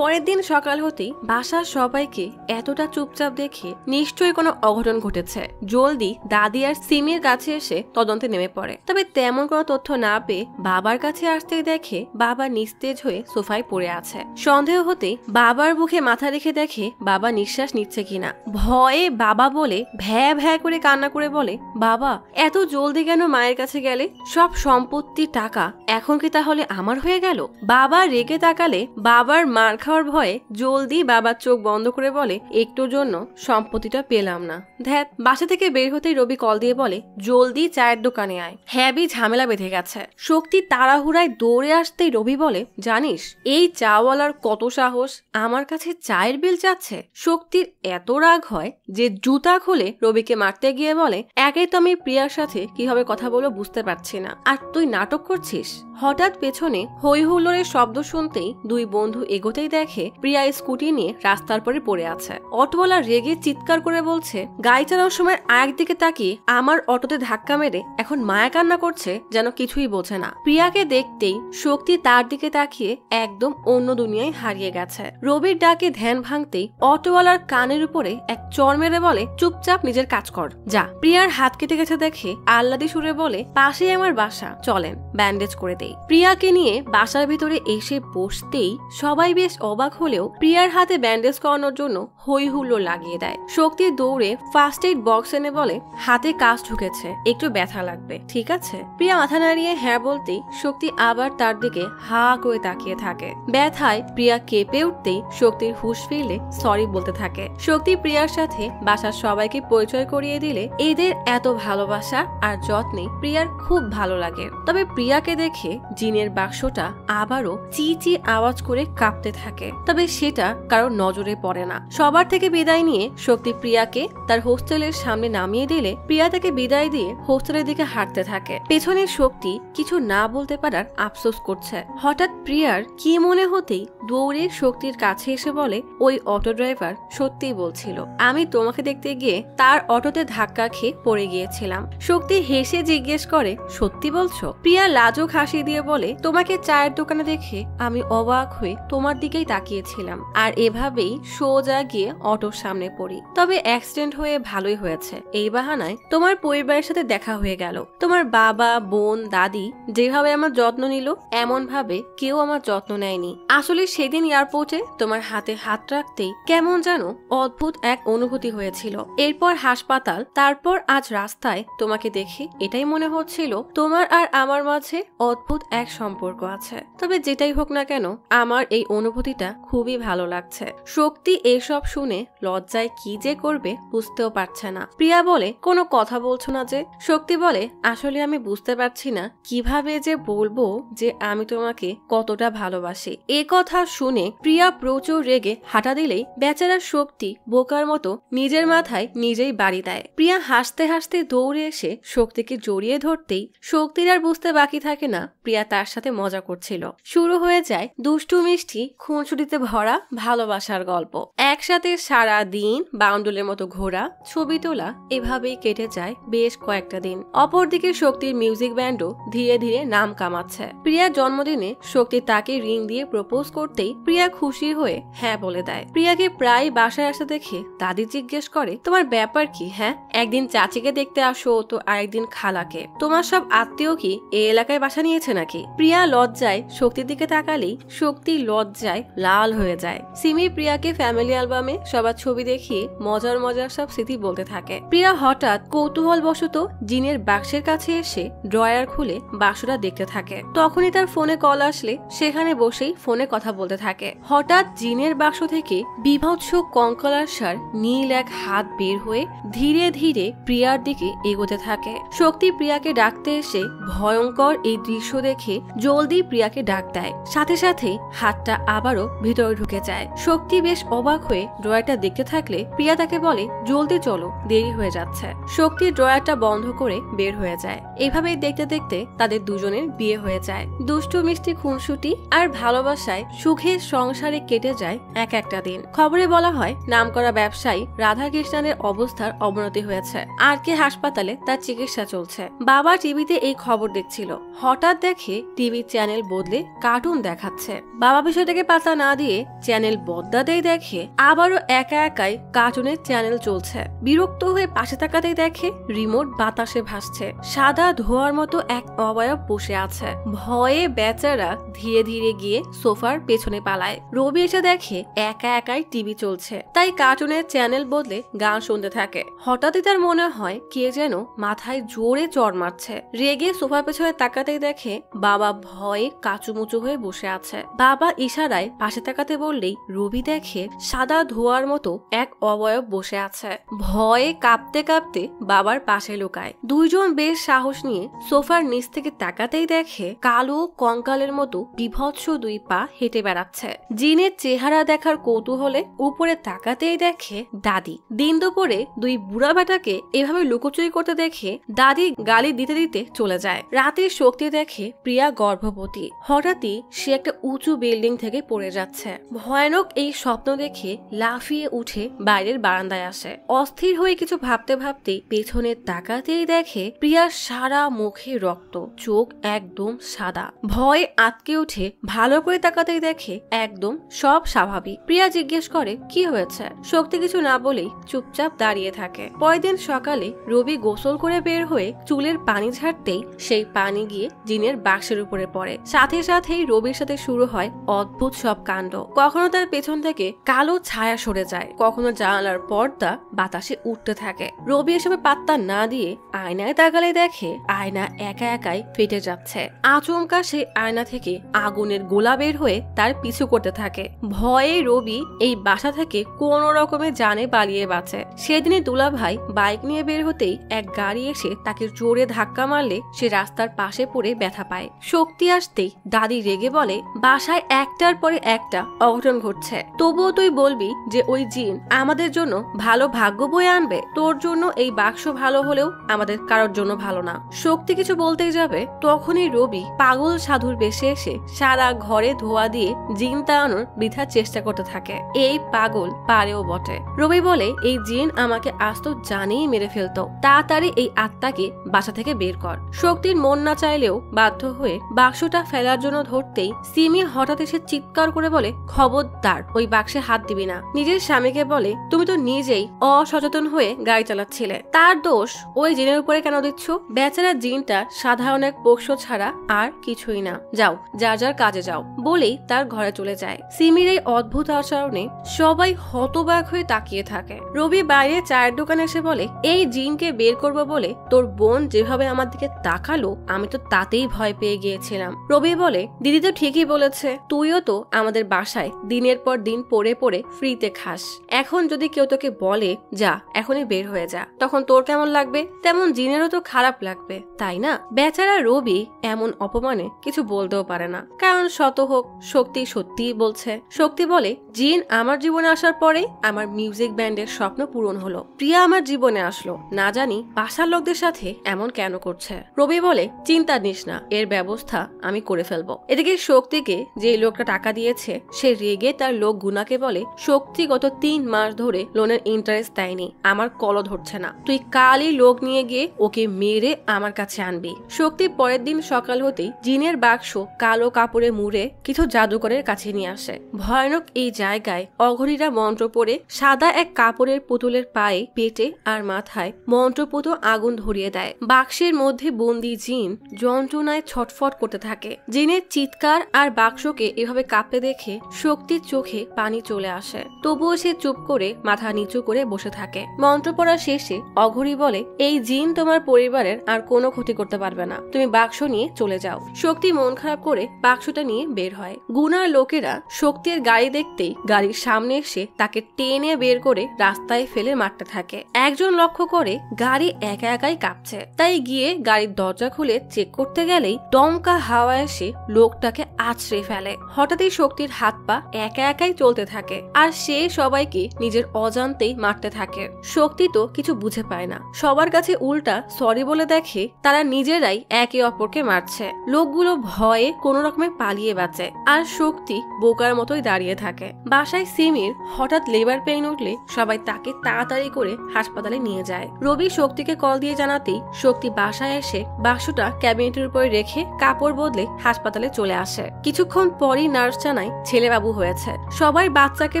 পরের দিন সকাল হতেই বাসার সবাইকে এতটা চুপচাপ দেখে নিশ্চয়ই কোনো অঘটন ঘটেছে। জলদি দাদি আর সিমির কাছে এসে তদন্তে নেমে পড়ে, তবে তেমন কোনো তথ্য না পেয়ে বাবার কাছে আসতেই দেখে বাবা নিস্তেজ হয়ে সোফায় পড়ে আছে। সন্দেহ হতেই বাবার বুকে মাথা রেখে দেখে বাবা নিঃশ্বাস নিচ্ছে কিনা। ভয়ে বাবা বলে ভ্যা ভ্যা করে কান্না করে বলে, বাবা এত জলদি কেন মায়ের কাছে গেলে? সব সম্পত্তি টাকা এখন কি তাহলে আমার হয়ে গেল? বাবা রেগে তাকালে বাবার মার খাওয়ার ভয়ে জলদি বাবার চোখ বন্ধ করে বলে, একটুর জন্য সম্পত্তিটা পেলাম না। ধ্যাত। বাসা থেকে বের হতেই রবি কল দিয়ে বলে, জলদি চায়ের দোকানে আয়, হ্যাবি ঝামেলা বেঁধে গেছে। শক্তি তাড়াহুড়ায় দৌড়ে আসতেই রবি বলে, জানিস এই চাওয়ালার কত সাহস, আমার কাছে চায়ের বিল চাচ্ছে। শক্তির এত রাগ হয় যে জুতা খুলে রবিকে মারতে গিয়ে বলে, একে তো আমি প্রিয়ার সাথে কিভাবে কথা বলো বুঝতে পারছি না, আর তুই নাটক করছিস। হঠাৎ পেছনে হই হুল্লোড়ের শব্দ শুনতেই দুই বন্ধু এগোতেই দেখে প্রিয়া স্কুটি নিয়ে রাস্তার পরে পড়ে আছে। অটোওয়ালা রেগে চিৎকার করে বলছে, গাড়ি চালানোর সময় একদিকে তাকিয়ে আমার অটোতে ধাক্কা মেরে এখন মায়া কান্না করছে, যেন কিছুই বোঝে না। প্রিয়াকে দেখতেই শক্তি তার দিকে তাকিয়ে একদম অন্য দুনিয়ায় হারিয়ে গেছে। রবির ডাকে ধ্যান ভাঙতেই অটোওয়ালার কানের উপরে এক চর মেরে বলে, চুপচাপ নিজের কাজ কর যা। প্রিয়ার হাত কেটে গেছে দেখে আহ্লাদি সুরে বলে, পাশেই আমার বাসা, চলেন ব্যান্ডেজ করে দেই। প্রিয়াকে নিয়ে বাসার ভিতরে এসে বসতেই সবাই বেশ অবাক হলেও প্রিয়ার হাতে ব্যান্ডেজ করানোর জন্য হই হুল্লোড় লাগিয়ে দেয়। শক্তি দৌড়ে ফার্স্ট এইড বক্স এনে বলে, হাতে কাজ ঢুকেছে, একটু ব্যথা লাগবে, ঠিক আছে? প্রিয়া মাথা নাড়িয়ে হ্যাঁ বলতেই শক্তি আবার তার দিকে হা করে তাকিয়ে থাকে। ব্যথায় প্রিয়া কেঁপে উঠতেই শক্তির হুঁশ ফিরলে সরি বলতে থাকে। শক্তি প্রিয়ার সাথে বাসার সবাইকে পরিচয় করিয়ে দিলে এদের এত ভালোবাসা আর যত্নে প্রিয়ার খুব ভালো লাগে। তবে প্রিয়াকে দেখে জিনের বাক্সটা আবারও চি চি আওয়াজ করে কাঁপতে থাকে, তবে সেটা কারোর নজরে পড়ে না। সবার থেকে বিদায় নিয়ে শক্তি প্রিয়াকে তার হোস্টেলের সামনে নামিয়ে দিলে প্রিয়া তাকে বিদায় দিয়ে হোস্টেলের দিকে হাঁটতে থাকে। পেছনে শক্তি কিছু না বলতে পারার আফসোস করছে। হঠাৎ প্রিয়ার কি মনে হতেই দৌড়ে শক্তির কাছে এসে বলে, ওই অটো ড্রাইভার সত্যিই বলছিল আমি তোমাকে দেখতে গিয়ে তার অটোতে ধাক্কা খেয়ে পড়ে গিয়েছিলাম। শক্তি হেসে জিজ্ঞেস করে, সত্যি বলছো? প্রিয়া লাজুক হাসি দিয়ে বলে, তোমাকে চায়ের দোকানে দেখে আমি অবাক হয়ে তোমার দিকেই তাকিয়েছিলাম, আর এভাবেই সোজা গিয়ে অটোর সামনে পড়ি। তবে অ্যাক্সিডেন্ট হয়ে ভালোই হয়েছে, এই বাহানায় তোমার পরিবারের সাথে দেখা হয়ে গেল। তোমার বাবা, বোন, দাদি যেভাবে আমার যত্ন নিল এমন ভাবে কেউ আমার যত্ন নেয়নি। আসলে সেদিন এয়ারপোর্টে তোমার হাতে হাত রাখতেই কেমন যেন অদ্ভুত এক অনুভূতি হয়েছিল। এরপর হাসপাতাল, তারপর আজ রাস্তায় তোমাকে দেখে এটাই মনে হচ্ছিল তোমার আর আমার মাঝে অদ্ভুত এক সম্পর্ক আছে। তবে যেটাই হোক না কেন আমার এই অনুভূতিটা খুবই ভালো লাগছে। শক্তি এসব শুনে লজ্জায় কি যে করবে বুঝতেও পারছে না। প্রিয়া বলে, কোনো কথা বলছো না যে? শক্তি বলে, আসলে আমি বুঝতে পারছি না কিভাবে যে বলবো যে আমি তোমাকে কতটা ভালোবাসি। এ কথা শুনে প্রিয়া প্রচুর রেগে হাঁটা দিলেই বেচারা শক্তি বোকার মতো নিজের মাথায় নিজেই বাড়ি দেয়। প্রিয়া হাসতে হাসতে দৌড়ে এসে শক্তিকে জড়িয়ে ধরতেই শক্তির আর বুঝতে বাকি থাকে না প্রিয়া তার সাথে মজা করছিল। শুরু হয়ে যায় দুষ্টু মিষ্টি খুনসুটিতে ভরা ভালোবাসার গল্প। একসাথে সারা দিন বাউন্ডুলের মতো ঘোরা, ছবি তোলা, এভাবেই কেটে যায় বেশ কয়েকটা দিন। অপরদিকে শক্তির মিউজিক ব্যান্ডও ধীরে ধীরে নাম কামাচ্ছে। প্রিয়ার জন্মদিনে শক্তি তাকে রিং দিয়ে প্রপোজ করতেই প্রিয়া খুশি হয়ে হ্যাঁ বলে দেয়। প্রিয়াকে প্রায় বাসায় আসতে দেখে দাদি জিজ্ঞেস করে, তোমার ব্যাপার কি? হ্যাঁ, একদিন চাচিকে দেখতে আসো তো আরেকদিন খালাকে, তোমার সব আত্মীয় কি এই এলাকায় বাসা নিয়েছে নাকি? প্রিয়া লজ্জায় শক্তির দিকে তাকালেই শক্তি লজ্জায় লাল হয়ে যায়। সিমি প্রিয়াকে ফ্যামিলি অ্যালবামে সবার ছবি দেখিয়ে মজার মজার সব স্মৃতি বলতে থাকে। প্রিয়া হঠাৎ কৌতূহল বশত জিনের বাক্সের কাছে এসে ড্রয়ার খুলে বাক্সটা দেখতে থাকে। তখনই তার ফোনে কল আসলে সেখানে বসেই ফোনে কথা বলতে থাকে। হঠাৎ জিনের বাক্স থেকে বিভৎস কঙ্কালাসার নীল এক হাত বের হয়ে ধীরে ধীরে প্রিয়ার দিকে এগোতে থাকে। শক্তি প্রিয়াকে ডাকতে এসে ভয়ঙ্কর এই দৃশ্য দেখে জলদি প্রিয়াকে ডাক দেয়। সাথে সাথে হাতটা আবারও ভিতরে ঢুকে যায়। শক্তি বেশ অবাক হয়ে ড্রয়ারটা দেখতে থাকলে প্রিয়া তাকে বলে, জলদি চলো, দেরি হয়ে যাচ্ছে। শক্তি ড্রয়ারটা বন্ধ করে বের হয়ে যায়। এভাবেই দেখতে দেখতে তাদের দুজনের বিয়ে হয়ে যায়। দুষ্টু মিষ্টি খুনসুটি আর ভালোবাসায় সুখের সংসারে কেটে যায় এক একটা দিন। খবরে বলা হয় নামকরা ব্যবসায়ী রাধাকৃষ্ণনের অবস্থার অবনতি হয়েছে। আর কে হাসপাতালে তার চিকিৎসা চলছে। বাবা টিভিতে এই খবর দেখছিল। হঠাৎ দেখে টিভির চ্যানেল বদলে কার্টুন দেখাচ্ছে। বাবা বিষয়টাকে পাত্তা না দিয়ে চ্যানেল বদলাতেই দেখে আবারও একা একাই কার্টুনের চ্যানেল চলছে। বিরক্ত হয়ে পাশে তাকাতেই দেখে রিমোট বাতাসে ভাসছে। সাদা ধোয়ার মতো এক অবয়ব বসে আছে। ভয়ে বেচারা ধীরে ধীরে গিয়ে সোফার পেছনে পালায়। রবি এসে দেখে একা একাই টিভি চলছে, তাই কার্টুনের চ্যানেল বদলে গান শুনতে থাকে। হঠাৎই তার মনে হয় কে যেন মাথায় জোরে চড় মারছে। রেগে সোফার পেছনে তাকাতেই দেখে বাবা ভয়ে কাচুমুচু হয়ে বসে আছে। বাবা ইশারায় পাশে তাকাতে বললেই রবি দেখে সাদা ধোয়ার মতো এক অবয়ব বসে আছে। ভয়ে কাঁপতে কাঁপতে বাবার পাশে লুকায়। দুইজন বেশ সাহস নিয়ে সোফার নিচ থেকে তাকাতেই দেখে কালো কঙ্কালের মতো বিভৎস দুই পা হেঁটে বেড়াচ্ছে। জিনের চেহারা দেখার কৌতূহলে উপরে তাকাতেই দেখে দাদি। দিন দুপুরে দুই বুড়া বেটাকে এভাবে লুকোচুরি করতে দেখে দাদি গালি দিতে দিতে চলে যায়। রাতের শক্তি দেখে প্রিয়া গর্ভবতী। হঠাৎই সে একটা উঁচু বিল্ডিং থেকে পড়ে যাচ্ছে। ভয়ানক এই স্বপ্ন দেখে লাফিয়ে উঠে বাইরের বারান্দায় আসে। অস্থির হয়ে কিছু ভাবতে ভাবতে পেছনে তাকাতেই দেখে প্রিয়ার সারা মুখে রক্ত, চোখ একদম সাদা। ভয়ে আটকে উঠে ভালো করে তাকাতেই দেখে একদম সব স্বাভাবিক। প্রিয়া জিজ্ঞেস করে কি হয়েছে। শক্তি কিছু না বলেই চুপচাপ দাঁড়িয়ে থাকে। পরের দিন সকালে রবি গোসল করে বের হয়ে চুলের পানি ঝাড়তেই সেই পানি গিয়ে জিনের বাক্সের উপরে পড়ে। সাথে সাথেই রবির সাথে শুরু হয় অদ্ভুত সব কাণ্ড। কখনো তার পেছন থেকে কালো ছায়া সরে যায়, কখনো জানালার পর্দা বাতাসে উঠতে থাকে। রবি এসবে পাত্তা না দিয়ে আয়নায় তাকালে দেখে আয়না একা একাই ফেটে যাচ্ছে। আচমকা সেই আয়না থেকে আগুনের গোলা বের হয়ে তার পিছু করতে থাকে। ভয়ে রবি এই বাসা থেকে কোন রকমে জানে পালিয়ে বাঁচে। সেদিনই দুলাভাই বাইক নিয়ে বের হতেই এক গাড়ি এসে তাকে জোরে ধাক্কা মারলে সে রাস্তার পাশে পড়ে ব্যথা পায়। শক্তি আসতেই দাদি রেগে বলে, বাসায় একটার পরে একটা অঘটন ঘটছে, তবুও তুই বলবি যে ওই জিন আমাদের জন্য ভালো ভাগ্য বয়ে আনবে? তোর জন্য এই বাক্স ভালো হলেও আমাদের কারোর জন্য ভালো না। শক্তি কিছু বলতেই যাবে, তখনই রবি পাগল সাধুর বেশে এসে সারা ঘরে ধোয়া দিয়ে জিন তাড়ানোর বৃথা চেষ্টা করতে থাকে। এই পাগল পারেও বটে। রবি বলে, এই জিন আমাকে আস্ত জানেই মেরে ফেলতো, তাড়াতাড়ি এই আত্মাকে বাসা থেকে বের কর। শক্তির মন না চাইলেও বাধ্য হয়ে বাক্সটা ফেলার জন্য ধরতেই সিমি হঠাৎ এসে চিৎকার করে বলে, খবরদার ওই বাক্সে হাত দিবি না। নিজের স্বামীকে বলে, তুমি তো নিজেই অসচেতন হয়ে গাড়ি চালাচ্ছিলে, তার দোষ ওই জিনের উপরে কেন দিচ্ছ? বেচারা জিনটা সাধারণ এক পোষ্য ছাড়া আর কিছুই না, যাও যার যার কাজে যাও বলেই তার ঘরে চলে যায়। সিমির এই অদ্ভুত আচরণে সবাই হতবাক হয়ে তাকিয়ে থাকে। রবি বাইরে চায়ের দোকানে এসে বলে, এই জিনকে বের করবো বলে তোর বোন যেভাবে আমার দিকে তাকালো আমি তো তাতেই ভয় পেয়ে গিয়েছিলাম। রবি বলে, দিদি তো ঠিকই বলেছে, তুইও তো আমাদের বাসায় দিনের পর দিন পড়ে পড়ে ফ্রিতে খাস। এখন যদি কেউ তোকে বলে যা এখনই বের হয়ে যা, তখন তোর কেমন লাগবে? তেমন জিনেরও তো খারাপ লাগবে, তাই না? বেচারা রবি এমন অপমানে কিছু বলতেও পারে না, কারণ শত হোক শক্তি সত্যিই বলছে। শক্তি বলে, জিন আমার জীবনে আসার পরে আমার মিউজিক ব্যান্ডের স্বপ্ন পূরণ হলো। প্রিয়া আমার জীবনে আসলো, না জানি বাসার লোকদের সাথে এমন কেন করছে। রবি বলে, চিন্তা নিস না, এর ব্যবস্থা আমি করে ফেলবো। এদিকে শক্তিকে যে লোকটা টাকা দিয়েছে সে রেগে তার লোক গুনাকে বলে, শক্তি গত 3 মাস ধরে লোনের ইন্টারেস্ট দেয়নি, আমার কলও ধরছে না, তুই কালই লোক নিয়ে গিয়ে ওকে মেরে আমার কাছে আনবি। শক্তি পরের দিন সকাল হতেই জিনের বাক্স কালো কাপড়ে মুড়ে কিছু জাদুকরের কাছে নিয়ে আসে। ভয়ানক এই জায়গায় অঘরীরা মন্ত্র পড়ে সাদা এক কাপড়ের পুতুলের পায়ে, পেটে আর মাথায় মন্ত্রপুত আগুন ধরিয়ে দেয়। বাক্সের মধ্যে বন্দি জিন যন্ত্রণায় ছটফট করতে থাকে। জিনের চিৎকার আর বাক্সকে এভাবে কাঁপতে কাঁপতে দেখে শক্তির চোখে পানি চলে আসে, তবুও সে চুপ করে মাথা নিচু করে বসে থাকে। মন্ত্র পড়া শেষে অঘরী বলে, এই জিন তোমার পরিবারের আর কোনো ক্ষতি করতে পারবে না, তুমি বাক্স নিয়ে চলে যাও। শক্তি মন খারাপ করে বাক্সটা নিয়ে বের হয়। গুনার লোকেরা শক্তির গাড়ি দেখতেই গাড়ির সামনে এসে তাকে টেনে বের করে রাস্তায় ফেলে মারতে থাকে। একজন লক্ষ্য করে গাড়ি একা একাই কাঁপছে, তাই গিয়ে গাড়ির দরজা খুলে চেক করতে গেলেই দমকা হাওয়া এসে লোকটাকে আছড়ে ফেলে। হঠাৎই শক্তির হাত পা একা একাই চলতে থাকে, আর সে সবাইকে নিজের অজান্তেই মারতে থাকে। শক্তি তো কিছু বুঝে পায় না, সবার কাছে উল্টা সরি বলে দেখে তারা নিজেরাই একে অপরকে মারছে। লোকগুলো ভয়ে কোনো রকমে পালিয়ে বাঁচে, আর শক্তি বোকার মতোই দাঁড়িয়ে থাকে। বাসায় সিমির হঠাৎ লেবার পেইন উঠলে সবাই তাকে তাড়াতাড়ি করে হাসপাতালে নিয়ে যায়। রবি শক্তিকে কল দিয়ে জানাতেই শক্তি বাসায় এসে বাক্সটা ক্যাবিনেটের উপরে রেখে কাপড় বদলে হাসপাতালে চলে আসে। কিছুক্ষণ পরই নার্স জানায় ছেলেবাবু হয়েছে। সবাই বাচ্চাকে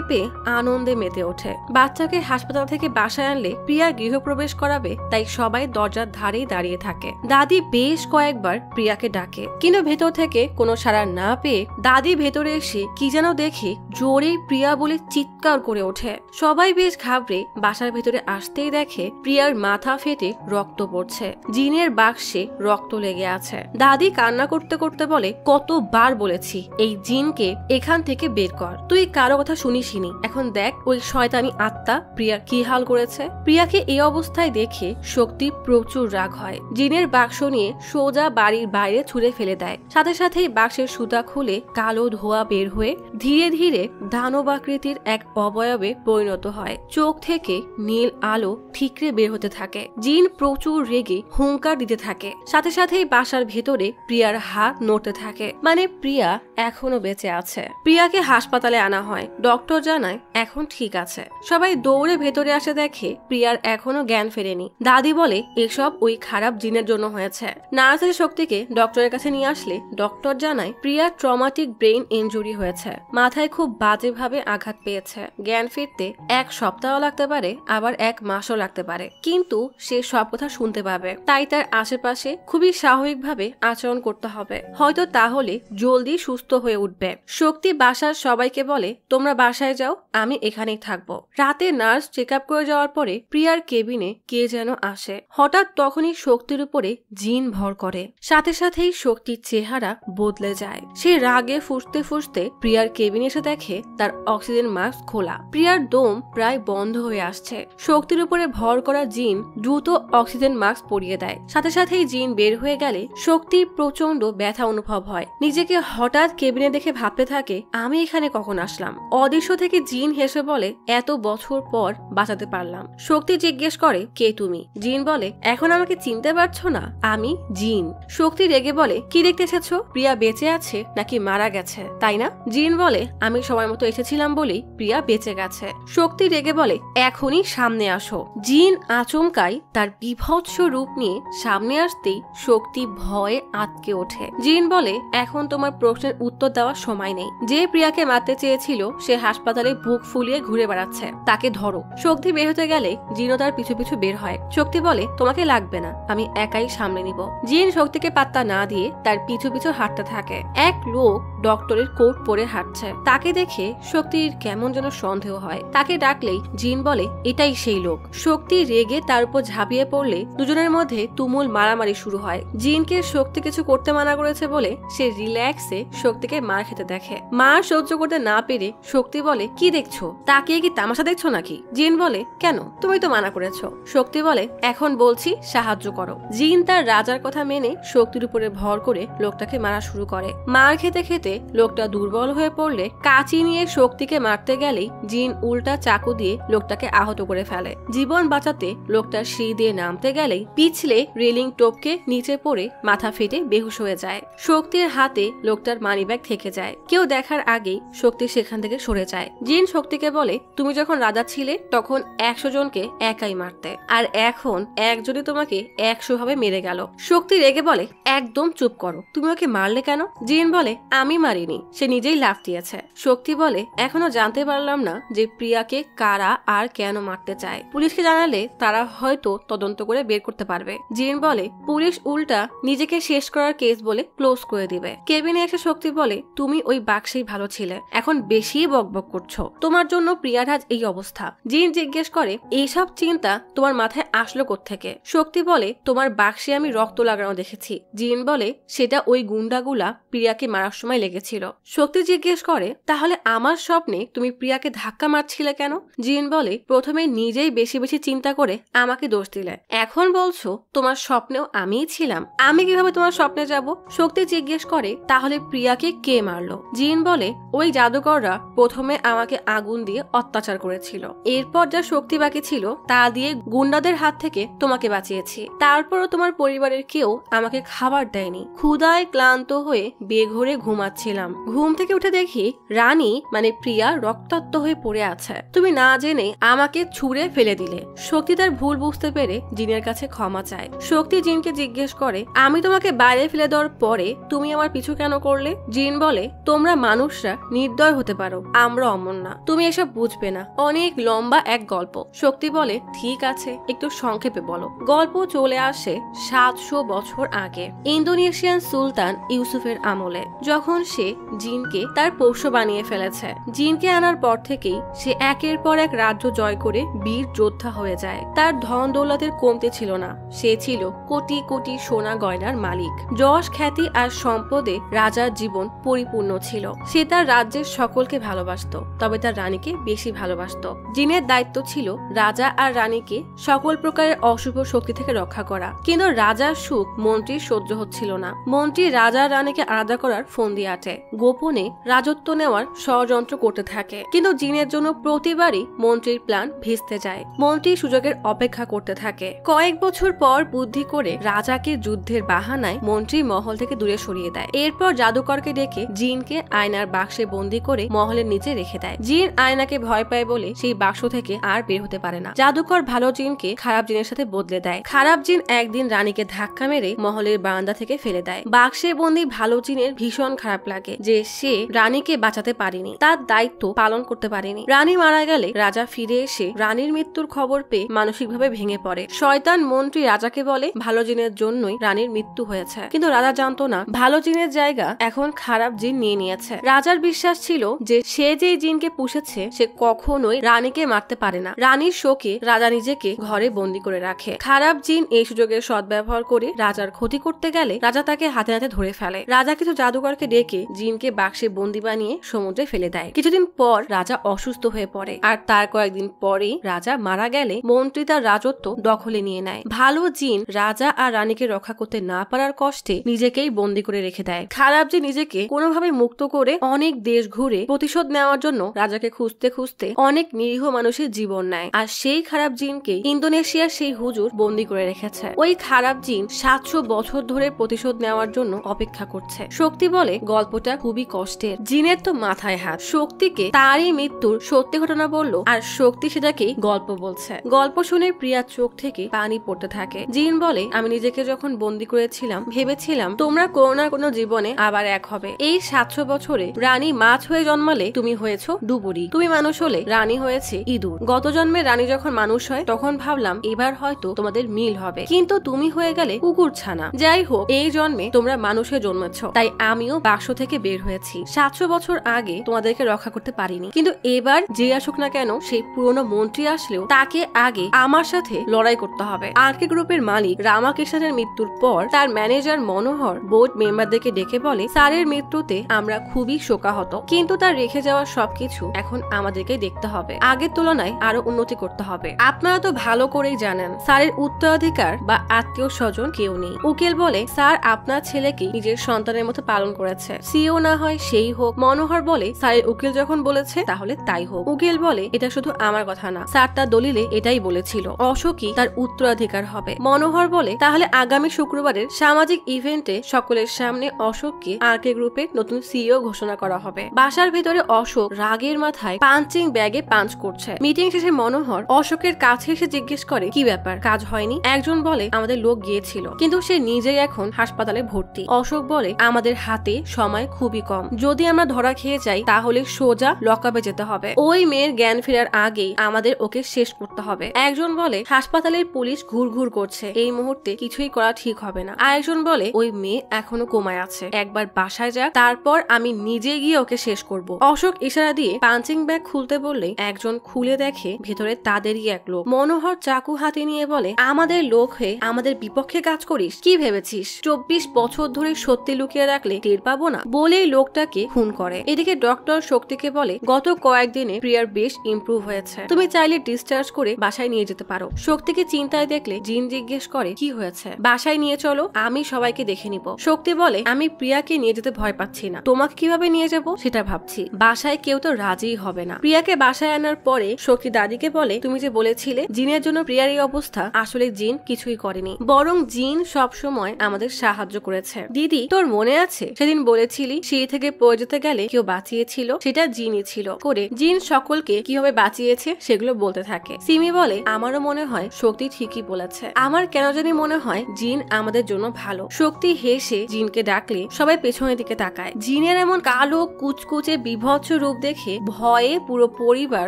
পেয়ে আনন্দে মেতে ওঠে। বাচ্চাকে হাসপাতাল থেকে বাসায় আনলে প্রিয়া গৃহপ্রবেশ করাবে, তাই সবাই দরজার ধারেই দাঁড়িয়ে থাকে। দাদি বেশ কয়েকবার প্রিয়াকে ডাকে, কিন্তু ভেতর থেকে কোনো সাড়া না পেয়ে দাদি ভেতরে এসে কি যেন দেখে জোরে প্রিয়া বলে চিৎকার করে ওঠে। সবাই বেশ ঘাবড়ে বাসার ভেতরে আসতেই দেখে প্রিয়ার মাথা ফেটে রক্ত পড়ছে, জিনের বাক্সে রক্ত লেগে আছে। দাদি কান্না করতে করতে বলে, কতবার বলেছি এই জিনকে এখান থেকে বের কর, তুই কারো কথা শুনিসনি। এখন দেখ ওই শয়তানি আত্মা প্রিয়ার কি হাল করেছে। প্রিয়াকে এই অবস্থায় দেখে শক্তি প্রচুর রাগ হয়। জিনের বাক্স নিয়ে সোজা বাড়ির বাইরে ছুঁড়ে ফেলে দেয়। সাথে সাথেই বাক্সের সুতা খুলে কালো ধোঁয়া বের হয়ে ধীরে ধীরে দানবাকৃতির এক অবয়বে পরিণত হয়। চোখ থেকে নীল আলো ঠিকরে বের হতে থাকে। জিন প্রচুর রেগে হুঙ্কার দিতে থাকে। সাথে সাথেই বাসার ভেতরে প্রিয়ার হাত নড়তে থাকে, মানে প্রিয়া এখনো বেঁচে আছে। প্রিয়াকে হাসপাতালে আনা হয়। ডক্টর জানায় এখন ঠিক আছে। সবাই দৌড়ে ভেতরে আসে, দেখে প্রিয়ার এখনো জ্ঞান ফেরেনি। দাদি বলে এসব ওই খারাপ জিনের জন্য হয়েছে। নার্সের শক্তিকে ডক্টরের কাছে নিয়ে আসলে ডক্টর জানায় প্রিয়ার ট্রমাটিক ব্রেইন ইনজুরি হয়েছে, মাথায় খুব বাজেভাবে আঘাত পেয়েছে। জ্ঞান ফিরতে 1 সপ্তাহ লাগতে পারে, আবার 1 মাসও লাগতে পারে, কিন্তু সে সব কথা শুনতে পাবে। তাই তার আশেপাশে খুবই স্বাভাবিকভাবে আচরণ করতে হবে, হয়তো তাহলে জলদি সুস্থ হয়ে উঠবে। শক্তি বাসার সবাইকে বলে তোমরা বাসায় যাও, আমি এখানেই থাকবো। রাতে নার্স চেক আপ করে যাওয়ার পরে প্রিয়ার কেবিনে কে যেন আসে। হঠাৎ তখনই শক্তির উপরে জিন ভর করে। সাথে সাথেই শক্তির চেহারা বদলে যায়। সে রাগে ফুঁসতে ফুঁসতে প্রিয়ার কেবিনে এসে দেখে তার অক্সিজেন মাস্ক খোলা। প্রিয়ার দম প্রায় বন্ধ হয়ে আসছে। শক্তির উপরে ভর করা জিন দ্রুত অক্সিজেন মাস্ক পরিয়ে দেয়। সাথে সাথেই জিন বের হয়ে গেলে শক্তির প্রচন্ড ব্যথা অনুভব হয়। নিজেকে হঠাৎ কেবিনে দেখে ভাবতে থাকে আমি এখানে কখন আসলাম। অদৃশ্য থেকে জিন হেসে বলে এত বছর পর বাঁচাতে পারলাম। শক্তি জিজ্ঞেস করে কে তুমি। জিন বলে এখন আমাকে চিনতে পারছো না, আমি জিন। শক্তি রেগে বলে কি দেখতে এসেছো, প্রিয়া বেঁচে আছে নাকি মারা গেছে তাই না। জিন বলে আমি সময় মতো এসেছিলাম বলেই প্রিয়া বেঁচে গেছে। শক্তি রেগে বলে এখনই সামনে আসো। জিন আচমকাই তার বিভৎস রূপ নিয়ে সামনে আসতেই শক্তি ভয়ে আটকে ওঠে। জিন বলে এখন তোমার প্রশ্নের উত্তর দেওয়ার সময় নেই। যে প্রিয়াকে মারতে চেয়েছিল সে হাসপাতালে বুক ফুলিয়ে ঘুরে বেড়াচ্ছে, তাকে ধরো। শক্তি বের হতে গেলে জিনও তার পিছু পিছু বের হয়। শক্তি বলে তোমাকে লাগবে না, আমি একাই সামলে নিব। জিন শক্তিকে পাত্তা না দিয়ে তার পিছু পিছু হাঁটতে থাকে। এক লোক ডক্টরের কোট পরে হাঁটছে, তাকে দেখে শক্তির কেমন যেন সন্দেহ হয়। তাকে ডাকলেই জিন বলে এটাই সেই লোক। শক্তি রেগে তার উপর ঝাঁপিয়ে পড়লে দুজনের মধ্যে তুমুল মারামারি শুরু হয়। জিনকে শক্তি কিছু করতে মানা করেছে বলে সে রিল্যাক্সে শক্তিকে মার খেতে দেখে। মার সহ্য করতে না পেরে শক্তি বলে কি দেখছো, তাকে কি তামাশা দেখছো নাকি। জিন বলে কেন, তুমি তো মানা করেছো। শক্তি বলে এখন বলছি সাহায্য করো। জিন তার রাজার কথা মেনে শক্তির উপরে ভর করে লোকটাকে মারা শুরু করে। মার খেতে খেতে লোকটা দুর্বল হয়ে পড়লে কাঁচি নিয়ে শক্তিকে মারতে গেলেই জিন উল্টা চাকু দিয়ে লোকটাকে আহত করে ফেলে। জীবন বাঁচাতে লোকটা সিঁড়ি দিয়ে নামতে গেলেই পিছলে রেলিং টপকে নিচে পড়ে মাথা ফেটে বেহুশ হয়ে যায়। শক্তির হাতে লোকটার মানিব্যাগ থেকে যায়। কেউ দেখার আগেই শক্তি সেখান থেকে সরে যায়। জিন শক্তিকে বলে তুমি যখন রাজা ছিলে তখন 100 জনকে একাই মারতে, আর এখন একজনই তোমাকে 100 ভাবে মেরে গেল। শক্তি রেগে বলে একদম চুপ করো, তুমি ওকে মারলে কেন। জিন বলে আমি মারিনি, সে নিজেই লাফ দিয়েছে। শক্তি বলে এখনো জানতে পারলাম না যে প্রিয়াকে কারা আর কেন মারতে চায়। পুলিশকে জানালে তারা হয়তো তদন্ত করে বের করতে পারবে। জিন বলে পুলিশ উল্টা নিজেকে শেষ করার কেস বলে ক্লোজ করে দিবে। কেবিনে এসে শক্তি বলে তুমি ওই বাক্সেই ভালো ছিলে, এখন বেশি বকবক করছো, তোমার জন্য প্রিয়ার আজ এই অবস্থা। জিন জিজ্ঞেস করে এইসব চিন্তা তোমার মাথায় আসলো কোত্থেকে? শক্তি বলে তোমার বাক্সে আমি রক্ত লাগানো দেখেছি। জিন বলে সেটা ওই গুন্ডাগুলা প্রিয়াকে মারার সময় লেগেছিল। শক্তি জিজ্ঞেস করে তাহলে আমার স্বপ্নে তুমি প্রিয়াকে ধাক্কা মারছিলে কেন? জিন বলে প্রথমে নিজেই বেশি বেশি চিন্তা করে আমাকে দোষ দিলে, এখন বলছো তোমার স্বপ্নেও আমিই ছিলাম, আমি কিভাবে তোমার স্বপ্নে যাব? শক্তি জিজ্ঞেস করে তাহলে প্রিয়াকে কে মারলো? জিন বলে ওই জাদুকররা প্রথমে আমাকে আগুন দিয়ে অত্যাচার করেছিল, এরপর যা শক্তি বাকি ছিল তা দিয়ে গুন্ডাদের হাত থেকে তোমাকে বাঁচিয়েছি, তারপরও তোমার পরিবারের কেউ আমাকে খাবার দেয়নি। ক্ষুধায় ক্লান্ত হয়ে বেঘরে ঘুমাচ্ছিলাম, ঘুম থেকে উঠে দেখি রানী মানে প্রিয়া রক্তাক্ত হয়ে পড়ে আছে, তুমি না জেনে আমাকে ছুঁড়ে ফেলে দিলে। শক্তি তার ভুল বুঝতে পেরে জিনের কাছে ক্ষমা চায়। শক্তি জিনকে জিজ্ঞেস করে আমি তোমাকে বাইরে ফেলে দেওয়ার পরে তুমি আমার পিছু কেন করলে? জিন বলে তোমরা মানুষরা নির্দয় হতে পারো, আমরা অমন না, তুমি এসব বুঝবে না, অনেক লম্বা এক গল্প। শক্তি বলে ঠিক আছে, একটু সংক্ষেপে বলো। গল্প চলে আসে 700 বছর আগে, ইন্দোনেশিয়ান সুলতান ইউসুফের আমলে, যখন সে জিনকে তার পোষ্য বানিয়ে ফেলেছে। জিনকে আনার পর থেকেই সে একের পর এক রাজ্য জয় করে বীর যোদ্ধা হয়ে যায়। তার ধন দৌলতের কমতি ছিল না, সে ছিল কোটি কোটি সোনা গয়নার মালিক। যশ খ্যাতি আর সম্পদে রাজার জীবন পরিপূর্ণ ছিল। সে তার রাজ্যের সকলকে ভালোবাসত, তবে তার রানীকে বেশি ভালোবাসত। জিনের দায়িত্ব ছিল রাজা আর রানীকে সকল প্রকারের অশুভ শক্তি থেকে রক্ষা করা। কিন্তু রাজার সুখ মন্ত্রীর সহ্য হচ্ছিল না। মন্ত্রী রাজা আর রানীকে আলাদা করার ফন্দি আটে, গোপনে রাজত্ব নেওয়ার ষড়যন্ত্র করতে থাকে। কিন্তু জিনের জন্য প্রতিবারই মন্ত্রীর প্ল্যান ভেস্তে যায়। মন্ত্রী সুযোগের অপেক্ষা করতে থাকে। কয়েক বছর পর বুদ্ধি করে রাজাকে যুদ্ধের বাহানায় মন্ত্রী মহল থেকে দূরে সরিয়ে দেয়। এরপর জাদুকরকে ডেকে জিনকে আয়নার বাক্সে বন্দি করে মহলের নিচে রেখে দেয়। জিন আয়নাকে ভয় পায় বলে সেই বাক্স থেকে আর বের হতে পারে না। জাদুকর ভালো জিনকে খারাপ জিনের সাথে বদলে দেয়। খারাপ জিন একদিন রানীকে ধাক্কা মেরে মহলের বারান্দা থেকে ফেলে দেয়। বাক্সে বন্দি ভালো জিনের ভীষণ খারাপ লাগে যে সে রানীকে বাঁচাতে পারেনি, তার দায়িত্ব পালন করতে পারেনি। রানী মারা গেলে রাজা ফিরে এসে রানীর মৃত্যুর খবর পেয়ে মানসিকভাবে ভেঙে পড়ে। শয়তান মন্ত্রী রাজাকে বলে ভালো জিনের জন্যই রানীর মৃত্যু হয়েছে, কিন্তু রাজা জানতো না ভালো জিনের জায়গা এখন খারাপ জিন নিয়ে নিয়েছে। রাজার বিশ্বাস ছিল যে সে যে জিনকে পুষেছে সে কখনোই রানীকে মারতে পারে না। রানীর শোকে রাজা নিজেকে ঘরে বন্দি করে রাখে। খারাপ জিন এই সুযোগের সদ্ব্যবহার করে রাজার ক্ষতি করতে গেলে রাজা তাকে হাতে হাতে ধরে ফেলে। রাজা কিছু জাদুকরকে ডেকে জিনকে বাক্সে বন্দি বানিয়ে সমুদ্রে ফেলে দেয়। কিছুদিন পর রাজা অসুস্থ হয়ে পড়ে, আর তার কয়েকদিন পরেই রাজা মারা গেলে মন্ত্রী তার রাজত্ব দখলে নিয়ে নেয়। ভালো জিন রাজা আর রানীকে রক্ষা করতে না পারার কষ্টে নিজেকেই বন্দি করে রেখে দেয়। খারাপ জিন নিজেকে কোনোভাবে মুক্ত করে অনেক দেশ ঘুরে প্রতিশোধ নেওয়ার জন্য রাজাকে খুঁজতে খুঁজতে অনেক নিরীহ মানুষের জীবন নেয়। আর সেই খারাপ জিনকে ইন্দোনেশিয়ার সেই হুজুর বন্দি করে রেখেছে। ওই খারাপ জিন 700 বছর ধরে প্রতিশোধ নেওয়ার জন্য অপেক্ষা করছে। শক্তি বলে গল্পটা খুবই কষ্টের। জিনের তো মাথায় হাত। শক্তিকে তারই মৃত্যুর সত্যি ঘটনা বললো, আর শক্তি সেটাকেই গল্প বলছে। গল্প শুনে প্রিয়ার চোখ থেকে পানি পড়তে থাকে। জিন বলে আমি নিজেকে যখন বন্দি করেছিলাম ভেবেছিলাম তোমরা কোনো না কোনো জীবনে আবার এক হবে। এই 700 বছরে রানী মাছ হয়ে জন্মালে তুমি হয়েছো ডুবুরি, তুমি মানুষ হলে রানী হয়েছে ইঁদুর। গত জন্মে রানী যখন মানুষ হয় তখন ভাবলাম এবার হয়তো তোমাদের মিল হবে, কিন্তু তুমি হয়ে গেলে কুকুর ছানা। যাই হোক, এই জন্মে তোমরা মানুষে জন্মেছ, তাই আমিও বাক্স থেকে বের হয়েছি। 700 বছর আগে তোমাদেরকে রক্ষা করতে পারিনি, কিন্তু এবার যে আসুক না কেন সেই পুরনো মন্ত্রী আসলেও তাকে আগে আমার সাথে লড়াই করতে হবে। আরকে গ্রুপের মালিক রামাকৃষ্ণের মৃত্যুর পর তার ম্যানেজার মনোহর বোর্ড মেম্বারদেরকে ডেকে বলে স্যারের মৃত্যুতে আমরা খুবই শোকাহত, কিন্তু তার রেখে যাওয়া সবকিছু এখন আমাদেরকে দেখতে হবে, আগের তুলনায় আরো উন্নতি করতে হবে। আপনারা তো ভালো করেই জানেন স্যারের উত্তরাধিকার বা আত্মীয় স্বজন কেউ নেই। উকিল বলে স্যার আপনার ছেলেকে নিজের সন্তানের মতো পালন করেছে, সিও না হয় সেই হোক। মনোহর বলে স্যারের উকিল যখন বলেছে তাহলে তাই হোক। উকিল বলে এটা শুধু আমার কথা না, স্যার তার দলিলে এটাই বলেছিল, অশোকই তার উত্তরাধিকার হবে। মনোহর বলে তাহলে আগামী শুক্রবারের সামাজিক ইভেন্টে সকলের সামনে অশোককে আরকে গ্রুপের নতুন সিইও ঘোষণা করা হবে। বাসার ভেতরে অশোক রাগের মাথায় পাঞ্চিং ব্যাগে পাঞ্চ করছে। মিটিং শেষে মনোহর অশোকের কাছে এসে জিজ্ঞেস করে কি ব্যাপার, কাজ হয়নি? একজন বলে আমাদের লোক গিয়েছিল, কিন্তু সে নিজেই এখন হাসপাতালে ভর্তি। অশোক বলে আমাদের হাতে সময় খুবই কম, যদি আমরা ধরা খেয়ে যাই তাহলে সোজা লকআপে যেতে হবে। ওই মেয়ের জ্ঞান ফেরার আগেই আমাদের ওকে শেষ করতে হবে। একজন বলে হাসপাতালের পুলিশ ঘুরঘুর করছে, এই মুহূর্তে কিছুই করা ঠিক হবে না। আরেকজন বলে ওই মেয়ে এখনো কোমায় আছে, একবার বাসায় যাক, তারপর আমি নিজে গিয়ে ওকে শেষ করব। অশোক ইশারা দিয়ে পাঞ্চিং ব্যাগ খুলতে বললে একজন খুলে দেখে ভেতরে তাদেরই এক লোক। মনোহর চাকু হাতে নিয়ে বলে, আমাদের লোক হয়ে আমাদের বিপক্ষে কাজ করিস? কি ভেবেছিস 24 বছর ধরে সত্যি লুকিয়ে রাখলে টের পাবো না? বলেই লোকটাকে খুন করে। এদিকে ডক্টর শক্তিকে বলে, গত কয়েকদিনে প্রিয়ার বেশ ইমপ্রুভ হয়েছে, তুমি চাইলে ডিসচার্জ করে বাসায় নিয়ে যেতে পারো। শক্তিকে চিন্তায় দেখলে জিন জিজ্ঞেস করে, কি হয়েছে? বাসায় নিয়ে চলো, আমি সবাইকে দেখে নিব। শক্তি বলে, আমি প্রিয়াকে নিয়ে যেতে ভয় পাচ্ছি না, তোমাকে কিভাবে নিয়ে যাব সেটা ভাবছি। বাসায় কেউ তো রাজি হবে না। প্রিয়াকে বাসায় আনার পরে শক্তি দাদিকে বলে, তুমি যে বলেছিলে জিনের জন্য প্রিয়ার এই অবস্থা, আসলে জিন কিছুই করেনি, বরং জিন সব সময় আমাদের সাহায্য করেছে। দিদি, তোর মনে আছে সেদিন বলেছিলি সিঁড়ি থেকে পড়ে যেতে গেলে কেউ বাঁচিয়েছিল? সেটা জিনই ছিল। করে জিন সকলকে কিভাবে বাঁচিয়েছে সেগুলো বলতে থাকে। সিমি বলে, আমারও মনে হয় শক্তি ঠিকই বলেছে, আমার কেন জানি মনে হয় জিন আমাদের জন্য ভালো। শক্তি হেসে জিনকে ডাকলে সবাই পেছনের দিকে তাকায়। জিনের এমন কালো কুচকুচে বিভৎস রূপ দেখে ভয়ে পুরো পরিবার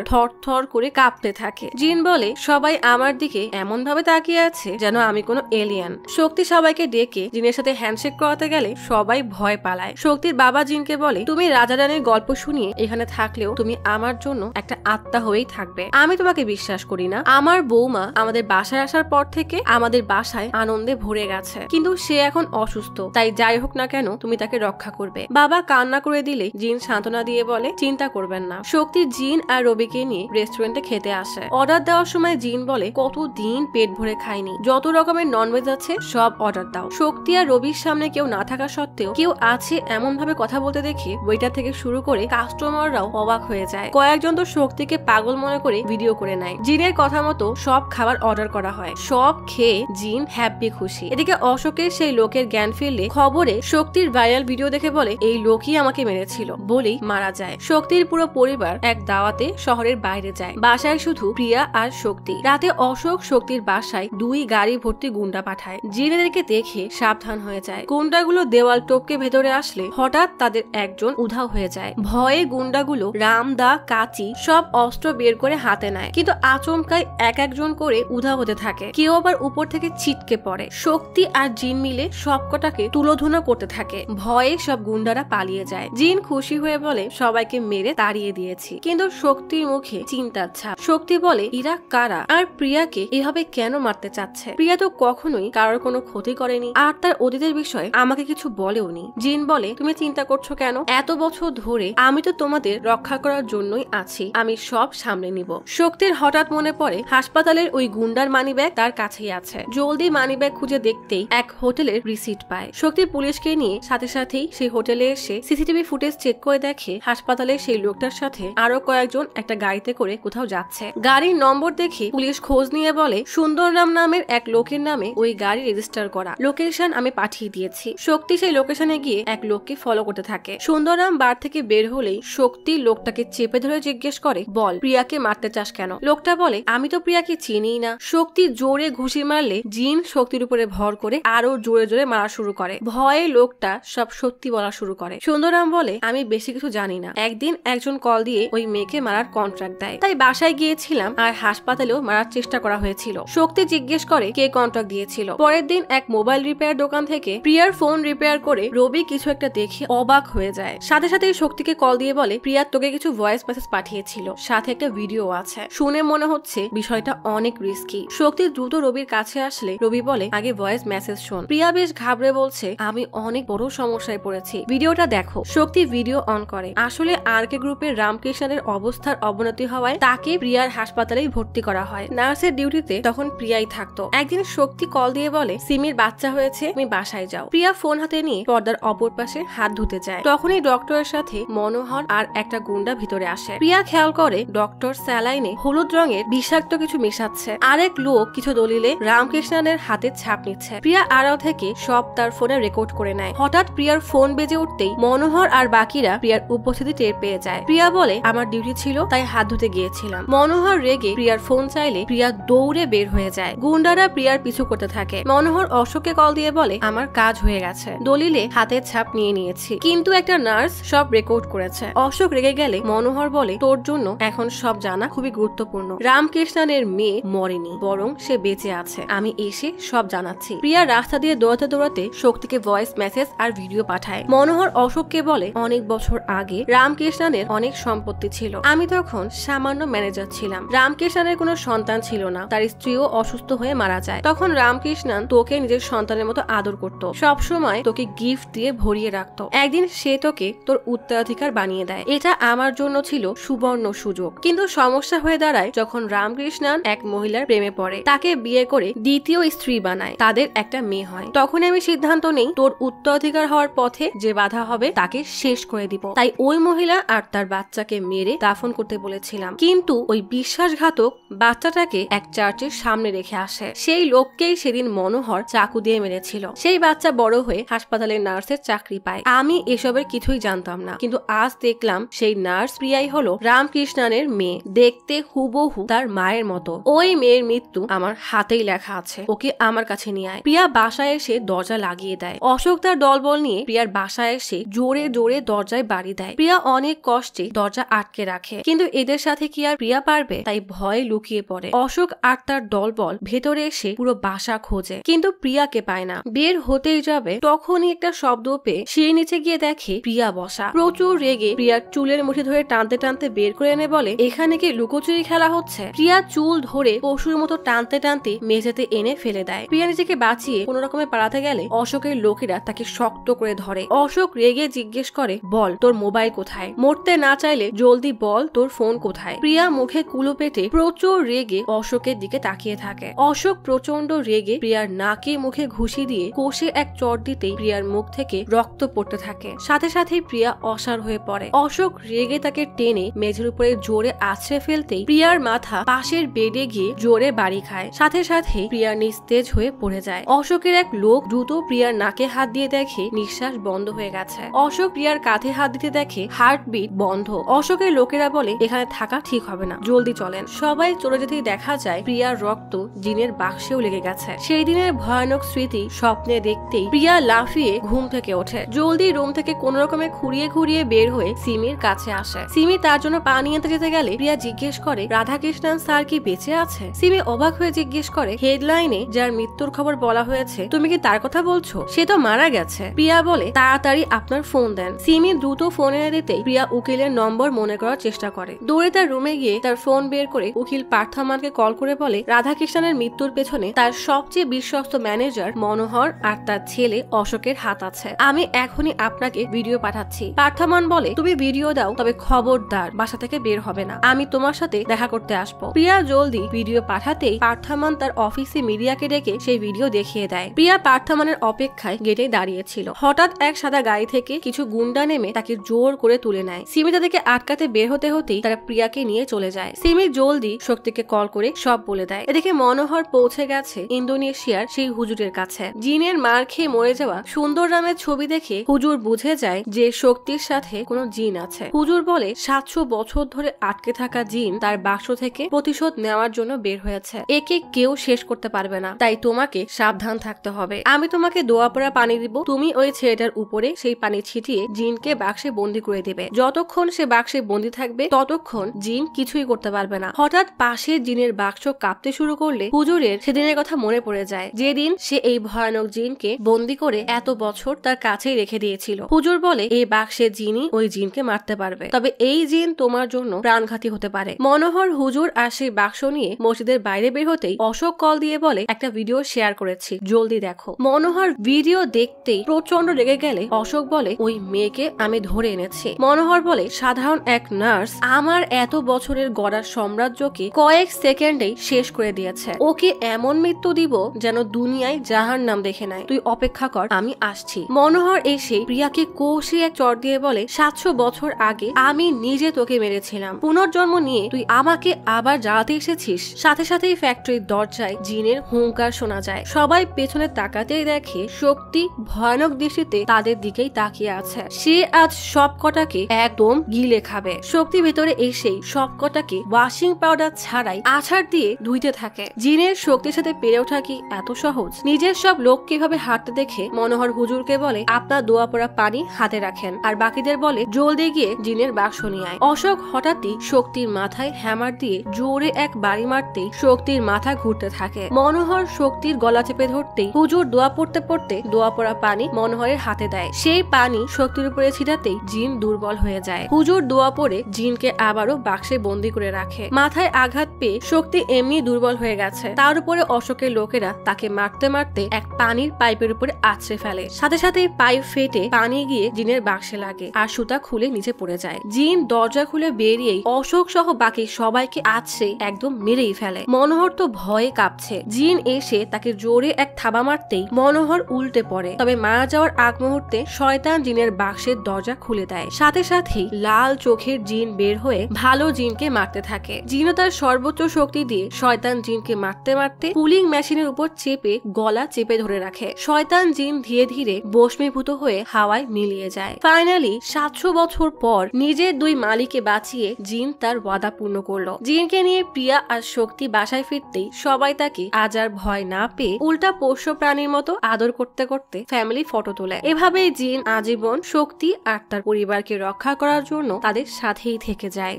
থরথর করে কাঁপতে থাকে। জিন বলে, সবাই আমার দিকে এমন ভাবে তাকিয়ে আছে যেন আমি কোনো এলিয়ান। শক্তি সবাইকে ডেকে জিনের সাথে হ্যান্ডশেক করাতে গেলে সবাই ভয় পালায়। শক্তির বাবা জিনকে বলে, তুমি রাজা রানীর গল্প শুনিয়ে এখানে থাকলেও তুমি আমার জন্য একটা আত্মা হয়েই থাকবে। আমি তোমাকে বিশ্বাস করি না। আমার বৌমা আমাদের বাসায় আসার পর থেকে আমাদের বাসায় আনন্দে ভরে গেছে, কিন্তু সে এখন অসুস্থ, তাই যাই হোক না কেন তুমি তাকে রক্ষা করবে। বাবা কান্না করে দিলে জিন সান্ত্বনা দিয়ে বলে, চিন্তা করবেন না। শক্তি জিন আর রবিকে নিয়ে রেস্টুরেন্টে খেতে আসে। অর্ডার দেওয়ার সময় জিন বলে, কতদিন পেট ভরে খাইনি, যত রকমের ননভেজ আছে সব অর্ডার দাও। শক্তি আর রবির সামনে কেউ না থাকা সত্ত্বেও কেউ আছে এমন ভাবে কথা বলতে দেখে ওয়েটার থেকে শুরু করে কাস্টমাররাও অবাক হয়ে যায়। কয়েকজন তো শক্তিকে পাগল মনে করে ভিডিও করে নেয়। জিনের কথা মতো সব খাবার অর্ডার করা হয়। সব খেয়ে জিন হ্যাপি খুশি। এদিকে অশোকের সেই লোকের জ্ঞান ফিরলে খবরে শক্তির ভাইরাল ভিডিও দেখে বলে, এই লোকই আমাকে মেরেছিল, বলেই মারা যায়। শক্তির পুরো পরিবার এক দাওয়াতে শহরের বাইরে যায়। বাসায় শুধু প্রিয়া আর শক্তি। রাতে অশোক শক্তির বাসায় 2 গাড়ি ভর্তি গুন্ডা পাঠায়। জিনেদেরকে দেখে সাবধান হয়ে যায়। গুন্ডাগুলো দেওয়াল টপকে ভেতরে আসলে হঠাৎ তাদের একজন উধাও হয়ে যায়। ভয়ে গুন্ডাগুলো রামদা কাঁচি সব অস্ত্র বের করে হাতে নেয়, কিন্তু আচমকায় একজন করে উধাও হতে থাকে। কেউ আবার উপর থেকে ছিটকে পড়ে। শক্তি আর জিন মিলে সবকটাকে তুলোধুনো করতে থাকে। ভয়ে সব গুন্ডারা পালিয়ে যায়। জিন খুশি হয়ে বলে, সবাইকে মেরে তাড়িয়ে দিয়েছি। কিন্তু শক্তির মুখে চিন্তার ছাপ। শক্তি বলে, এরা কারা আর প্রিয়াকে এভাবে কেন মারতে চাচ্ছে? প্রিয়া তো কখনোই কারোর কোনো ক্ষতি করেনি, আর তার অতীতের বিষয়ে আমাকে কিছু বলেওনি। জিন বলে, তুমি চিন্তা করছো কেন? এত বছর ধরে আমি তো তোমাদের রক্ষা করার জন্যই আছি, আমি সব সামলে নিব। শক্তির হঠাৎ মনে পড়ে হাসপাতালের ওই গুন্ডার মানিব্যাগ তার কাছেই আছে। জলদি মানিব্যাগ খুঁজে দেখতেই এক হোটেলের রিসিট পায়। শক্তি পুলিশকে নিয়ে সাথে সাথেই সেই হোটেলে এসে সিসিটিভি ফুটেজ চেক করে দেখে হাসপাতালের সেই লোকটার সাথে আরো কয়েকজন একটা গাড়িতে করে কোথাও যাচ্ছে। গাড়ির নম্বর দেখে পুলিশ খোঁজ নিয়ে বলে, সুন্দররাম নামের এক লোকের নামে ওই গাড়ি রেজিস্টার করা। লোকেশন আমি পাঠিয়ে দিয়েছি। শক্তি সেই লোকেশনে গিয়ে এক লোককে ফলো করতে থাকে। সুন্দররাম বার থেকে বের হলেই শক্তি লোকটাকে চেপে ধরে জিজ্ঞেস করে, বল প্রিয়াকে মারতে চাস কেন? লোকটা বলে, আমি তো প্রিয়াকে চিনি না। শক্তি জোরে ঘুষি মারলে জিন শক্তির উপরে ভর করে আরো জোরে জোরে মারা শুরু করে। ভয়ে লোকটা সব সত্যি বলা শুরু করে। সুন্দররাম বলে, আমি বেশি কিছু জানি না, একদিন একজন কল দিয়ে ওই মেয়েকে মারার কন্ট্রাক্ট দেয়, তাই বাসায় গিয়েছিলাম আর হাসপাতালেও মারার চেষ্টা করা হয়েছিল। শক্তি জিজ্ঞেস করে, কে কন্ট্রাক্ট দিয়েছিল? পরের দিন এক মোবাইল রিপেয়ার দোকান থেকে প্রিয়ার ফোন রিপেয়ার করে রবি কিছু একটা দেখে অবাক হয়ে যায়। সাথে সাথে শক্তিকে কল দিয়ে বলে, প্রিয়া তোকে কিছু ভয়েস মেসেজ পাঠিয়েছিল, সাথে একটা ভিডিও আছে। শুনে মনে হচ্ছে বিষয়টা অনেক রিস্কি। শক্তি দ্রুত রবির কাছে আসলে রবি বলে, আগে ভয়েস মেসেজ শোন। প্রিয়া বেশ ঘাবড়ে বলছে, আমি অনেক বড় সমস্যায় পড়েছি, ভিডিওটা দেখো। শক্তি ভিডিও অন করে। আসলে আরকে গ্রুপের রামকৃষ্ণের অবস্থার অবনতি হওয়ায় তাকে প্রিয়ার হাসপাতালেই ভর্তি করা হয়। নার্সের ডিউটিতে তখন প্রিয়াই থাকতো। একদিন শক্তি কল দিয়ে বলে, সিমির বাচ্চা হয়েছে, তুমি বাসায় যাও। প্রিয়া ফোন হাতে নিয়ে পর্দার অপর পাশে হাত ধুতে যায়। তখনই ডক্টরের সাথে মনোহর আর একটা গুন্ডা ভিতরে আসে। প্রিয়া খেয়াল করে ডক্টর স্যালাইনে হলুদ রঙের বিষাক্ত কিছু মেশাচ্ছে। আরেক লোক কিছু দলিলে রামকৃষ্ণনের হাতে ছাপ নিচ্ছে। প্রিয়া আড়াল থেকে সব তার ফোনে রেকর্ড করে নেয়। হঠাৎ প্রিয়ার ফোন বেজে উঠতেই মনোহর আর বাকিরা প্রিয়ার উপস্থিতি টের পেয়ে যায়। প্রিয়া বলে, আমার ডিউটি ছিল তাই হাত ধুতে গিয়েছিলাম। মনোহর রেগে প্রিয়ার ফোন চাইলে প্রিয়া দৌড়ে বের হয়ে যায়। গুন্ডারা প্রিয়ার পিছু করতে থাকে। মনোহর অশোককে কল দিয়ে বলে, আমার কাজ হয়ে গেছে, দলিলে হাতের ছাপ নিয়ে নিয়েছি, কিন্তু একটা নার্স সব রেকর্ড করেছে। অশোক রেগে গেলে মনোহর বলে, তোর জন্য এখন সব জানা খুবই গুরুত্বপূর্ণ। রামকৃষ্ণনের মেয়ে মরেনি, বরং সে বেঁচে আছে, আমি এসে সব জানাচ্ছি। প্রিয়া রাস্তা দিয়ে দৌড়াতে দৌড়াতে শক্তিকে ভয়েস মেসেজ আর ভিডিও পাঠায়। মনোহর অশোককে বলে অনেক বছর আগে রামকৃষ্ণনের অনেক সম্পত্তি ছিল, আমি তখন সামান্য ম্যানেজার ছিলাম। রামকৃষ্ণনের কোনো সন্তান ছিল না, তার স্ত্রীও অসুস্থ হয়ে মারা যায়। তখন রামকৃষ্ণন তোকে নিজের সন্তানের মতো আদর করত, সবসময় তোকে গিফট দিয়ে ভরিয়ে রাখতো। একদিন সে তোকে তোর উত্তরাধিকার বানিয়ে দেয়। এটা আমার জন্য ছিল সুবর্ণ সুযোগ। কিন্তু সমস্যা হয়ে দাঁড়ায় যখন রামকৃষ্ণন এক মহিলার প্রেমে পড়ে, তাকে বিয়ে করে দ্বিতীয় স্ত্রী বানায়, তাদের একটা মেয়ে হয়। তখন আমি সিদ্ধান্ত নেই তোর উত্তরাধিকার হওয়ার পথে যে বাধা হবে তাকে শেষ করে দিব। তাই ওই মহিলা আর তার বাচ্চাকে মেরে দাফন করতে বলেছিলাম, কিন্তু ওই বিশ্বাসঘাতক বাচ্চাটাকে এক চার্চের সামনে রেখে আসে। সেই লোককেই সেদিন মনোহর চাকু দিয়ে মেরেছিল। সেই বাচ্চা বড় হয়ে হাসপাতালের নার্সের চাকরি পায়। আমি এসবের কিছুই জানতাম না, কিন্তু আজ দেখলাম সেই নার্স প্রিয়াই হলো রামকৃষ্ণনের মেয়ে, দেখতে হুবহু তার মায়ের মতো। ওই মেয়ের মৃত্যু আমার হাতেই লেখা আছে, ওকে আমার কাছে নিয়ে আয়। প্রিয়া বাসায় এসে দরজা লাগিয়ে দেয়। অশোক তার দলবল নিয়ে প্রিয়ার বাসায় এসে জোরে জোরে দরজায় বাড়ি দেয়। প্রিয়া অনেক কষ্টে দরজা আটকে রাখে, কিন্তু এদের সাথে কি আর প্রিয়া পারবে? তাই ভয়ে লুকিয়ে পড়ে। অশোক আর তার দলবল ভেতরে এসে পুরো বাসা খোঁজে, কিন্তু প্রিয়াকে পায় না। বের হতেই যাবে তখনই একটা শব্দ পেয়ে সিঁড়ির নিচে গিয়ে দেখে প্রিয়া বসা। প্রচুর রেগে প্রিয়ার চুলের মুঠি ধরে টানতে টানতে বের করে এনে বলে, এখানে কি লুকোচুরি খেলা হচ্ছে? প্রিয়া চুল ধরে পশুর মতো টানতে টানতে মেঝেতে এনে ফেলে দেয়। প্রিয়া নিজেকে বাঁচিয়ে কোন রকমে পালাতে গেলে অশোকের লোকেরা তাকে শক্ত করে ধরে। অশোক রেগে জিজ্ঞেস করে, বল তোর মোবাইল কোথায়? মরতে না চাইলে জলদি বল তোর ফোন কোথায়? প্রিয়া মুখে কুলো পেটে প্রচুর রেগে অশোকের দিকে তাকিয়ে থাকে। অশোক প্রচন্ড রেগে প্রিয়ার নাকে মুখে ঘুষি দিয়ে কষে এক চড় দিতেই প্রিয়ার মুখ থেকে রক্ত পড়তে থাকে। সাথে সাথেই প্রিয়া অসাড় হয়ে পড়ে। অশোক রেগে তাকে টেনে মেঝের উপরে জোরে আছড়ে ফেলতেই প্রিয়ার মাথা পাশের বেডে গিয়ে জোরে বাড়ি খায়। সাথে সাথে প্রিয়া নিস্তেজ হয়ে পড়ে যায়। অশোকের এক লোক দ্রুত প্রিয়ার নাকে হাত দিয়ে দেখে নিঃশ্বাস বন্ধ হয়ে গেছে। অশোক প্রিয়ার কাঁধে হাত দিতে দেখে হার্টবিট বন্ধ। অশোকের লোকেরা বলে, এখানে থাকা ঠিক হবে না, জলদি চলেন। সবাই চলে যেতেই দেখা যায় প্রিয়ার রক্ত জিনের বাক্সেও লেগে গেছে। সেই দিনের ভয়ানক স্মৃতি স্বপ্নে দেখতেই প্রিয়া লাফিয়ে ঘুম থেকে ওঠে। জলদি রুম থেকে কোন রকমে খুঁড়িয়ে খুঁড়িয়ে বের হয়ে সিমির কাছে আসে। সিমি তার জন্য পানি আনতে যেতে গেলে প্রিয়া জিজ্ঞেস করে, রাধাকৃষ্ণন স্যার কি বেঁচে আছে? সিমি অবাক হয়ে জিজ্ঞেস করে, হেডলাইনে যার মৃত্যুর খবর বলা হয়েছে তুমি কি তার কথা বলছো? সে তো মারা গেছে। প্রিয়া বলে, তাড়াতাড়ি আপনার ফোন দেন। সিমি দ্রুত ফোন এনে দিতেই প্রিয়া উকিলের নম্বর মনে করার চেষ্টা করে। দৌড়ে তার রুমে গিয়ে তার ফোন বের করে উকিল পার্থমানকে কল করে বলে, রাধাকৃষ্ণনের মৃত্যুর পেছনে তার সবচেয়ে বিশ্বস্ত ম্যানেজার মনোহর আর তার ছেলে অশোকের হাত আছে। আমি এখনই আপনাকে ভিডিও পাঠাচ্ছি। পার্থমান বলে, তুমি ভিডিও দাও, তবে খবরদার বাসা থেকে বের হবে না, আমি তোমার সাথে দেখা করতে আসবো। প্রিয়া জলদি ভিডিও পাঠাতেই পার্থমান তার অফিসে মিডিয়াকে ডেকে সেই ভিডিও দেখিয়ে দেয়। প্রিয়া পার্থমানের অপেক্ষায় গেটে দাঁড়িয়েছিল। হঠাৎ এক সাদা গাড়ি থেকে কিছু গুন্ডা নেমে তাকে জোর করে তুলে নেয়। সিমি তাদেরকে আটকাতে বের হতে হতেই তারা প্রিয়াকে নিয়ে চলে যায়। সিমি জলদি শক্তিকে কল করে সব বলে দেয়। এদিকে মনোহর পৌঁছে গেছে ইন্দোনেশিয়ার সেই হুজুরের কাছে। জিনের মার খেয়ে মরে যাওয়া সুন্দররামের ছবি দেখে হুজুর বুঝে যায় যে শক্তির সাথে কোনো জিন আছে। হুজুর বলে, 700 বছর ধরে আটকে থাকা জিন তার বাক্স থেকে প্রতিশোধ নেওয়ার জন্য বের হয়েছে। একে কেউ শেষ করতে পারবে না, তাই তোমাকে সাবধান থাকতে হবে। আমি তোমাকে দোয়া পড়া পানি দিব, তুমি ওই ছেলেটার উপরে সেই পানি ছিটিয়ে জিনকে বাক্সে বন্দি করে দিবে। যতক্ষণ সে বাক্সে বন্দি থাকবে ততক্ষণ জিন কিছুই করতে পারবে না। হঠাৎ পাশে জিনের বাক্স কাঁপতে শুরু করলে হুজুরের সেদিনের কথা মনে পড়ে যায়, যেদিন সে এই ভয়ানক জিনকে বন্দি করে এত বছর তার কাছেই রেখে দিয়েছিল। হুজুর বলে, এই বাক্সে জিনই ওই জিনকে মারতে পারবে, তবে এই জিন তোমার জন্য প্রাণঘাতী হতে পারে। মনোহর হুজুর আর সেই বাক্স নিয়ে মসজিদের বাইরে বের হতেই অশোক কল দিয়ে বলে, একটা ভিডিও শেয়ার করেছি, জলদি দেখো। মনোহর ভিডিও দেখতেই প্রচন্ড রেগে গেলে অশোক বলে, ওই মেয়েকে আমি ধরে এনেছি। মনোহর বলে, সাধারণ এক নার্স আমার এত বছরের গড়ার সাম্রাজ্যকে কয়েক সেকেন্ডেই শেষ করে দিয়েছে। ওকে এমন মৃত্যু দিব যেন দুনিয়ায় জাহান্নাম দেখে নাই। তুই অপেক্ষা কর, আমি আসছি। মনোহর এসে প্রিয়াকে কষে এক চড় দিয়ে বলে, 700 বছর আগে আমি নিজে তোকে মেরেছিলাম, পুনর্জন্ম নিয়ে তুই আমাকে আবার জ্বালাতে এসেছিস। সাথে সাথেই ফ্যাক্টরির দরজায় জিনের হুঙ্কার শোনা যায়। সবাই পেছনে তাকাতেই দেখে শক্তি ভয়ানক দৃষ্টিতে তাদের দিকেই তাকিয়ে আছে। সে আজ সব কটাকে একদম গিলে খাবে। শক্তি ভেতরে এসেই সব কটাকে ওয়াশিং পাউডার ছাড়াই আছাড় দিয়ে ধুইতে থাকে। জিনের শক্তির সাথে পেরে ওঠা কি এত সহজ? নিজের সব লোক কিভাবে হাঁটতে দেখে মনোহর হুজুরকে বলে, আপনার দোয়া পড়া পানি হাতে রাখেন, আর বাকিদের বলে জলদি গিয়ে জিনের বাক্স নিয়ে আয়। অশোক হঠাৎই শক্তির মাথায় হ্যামার দিয়ে জোরে এক বাড়ি মারতেই শক্তির মাথা ঘুরতে থাকে। মনোহর শক্তির গলা চেপে ধরতেই হুজুর দোয়া পড়তে পড়তে দোয়া পড়া পানি মনোহরের হাতে দেয়। সেই পানি শক্তির উপরে ছিটাতেই জিন দুর্বল হয়ে যায়। হুজুর দোয়া পড়ে জিনকে আবারও বাক্সে বন্দি করে রাখে। মাথায় আঘাত পেয়ে শক্তি এমনি দুর্বল হয়ে গেছে, তার উপরে অশোকের লোকেরা তাকে মারতে মারতে এক পানির পাইপের উপরে আছড়ে ফেলে। সাথে সাথে পাইপ ফেটে পানি গিয়ে জিনের বাক্সে লাগে আর সুতা খুলে নিচে পড়ে যায়। জিন দরজা খুলে বেরিয়েই অশোক সহ বাকি সবাইকে আছড়ে একদম মেরেই ফেলে। মনোহর তো ভয়ে কাঁপছে। জিন এসে তাকে জোরে এক থাবা মারতেই মনোহর উল্টে পড়ে, তবে মারা যাওয়ার আগ মুহূর্তে শয়তান জিনের বাক্সের দরজা খুলে দেয়। সাথে সাথেই লাল চোখের জিন বের হয়ে ভালো জিনকে মারতে থাকে। জিনও তার সর্বোচ্চ শক্তি দিয়ে শয়তান জিনকে মারতে মারতে কুলিং মেশিনের উপর চেপে গলা চেপে ধরে রাখে। শয়তান জিন ধীরে ধীরে বস্মীভূত হয়ে হাওয়ায় মিলিয়ে যায়। ফাইনালি 700 বছর পর নিজের দুই মালিককে বাঁচিয়ে জিন তার ওয়াদা পূর্ণ করলো। জিনকে নিয়ে প্রিয়া আর শক্তি বাসায় ফিরতেই সবাই তাকে আজ আর ভয় না পেয়ে উল্টা পোষ্য প্রাণীর মতো আদর করতে করতে ফ্যামিলি ফটো তোলে। এভাবেই জিন আজীবন শক্তি আর তার পরিবারকে রক্ষা করার জন্য তাদের সাথেই থেকে যায়।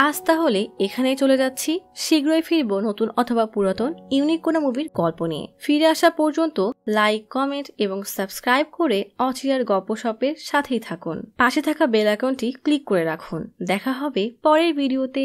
আজ তাহলে এখানেই চলে যাচ্ছি। শীঘ্রই ফিরবো নতুন অথবা পুরাতন ইউনিক কোনো মুভির গল্প নিয়ে। ফিরে আসা পর্যন্ত লাইক, কমেন্ট এবং সাবস্ক্রাইব করে অচিরার গপ্পসপের সাথেই থাকুন। পাশে থাকা বেল আইকনটি ক্লিক করে রাখুন। দেখা হবে পরের ভিডিওতে।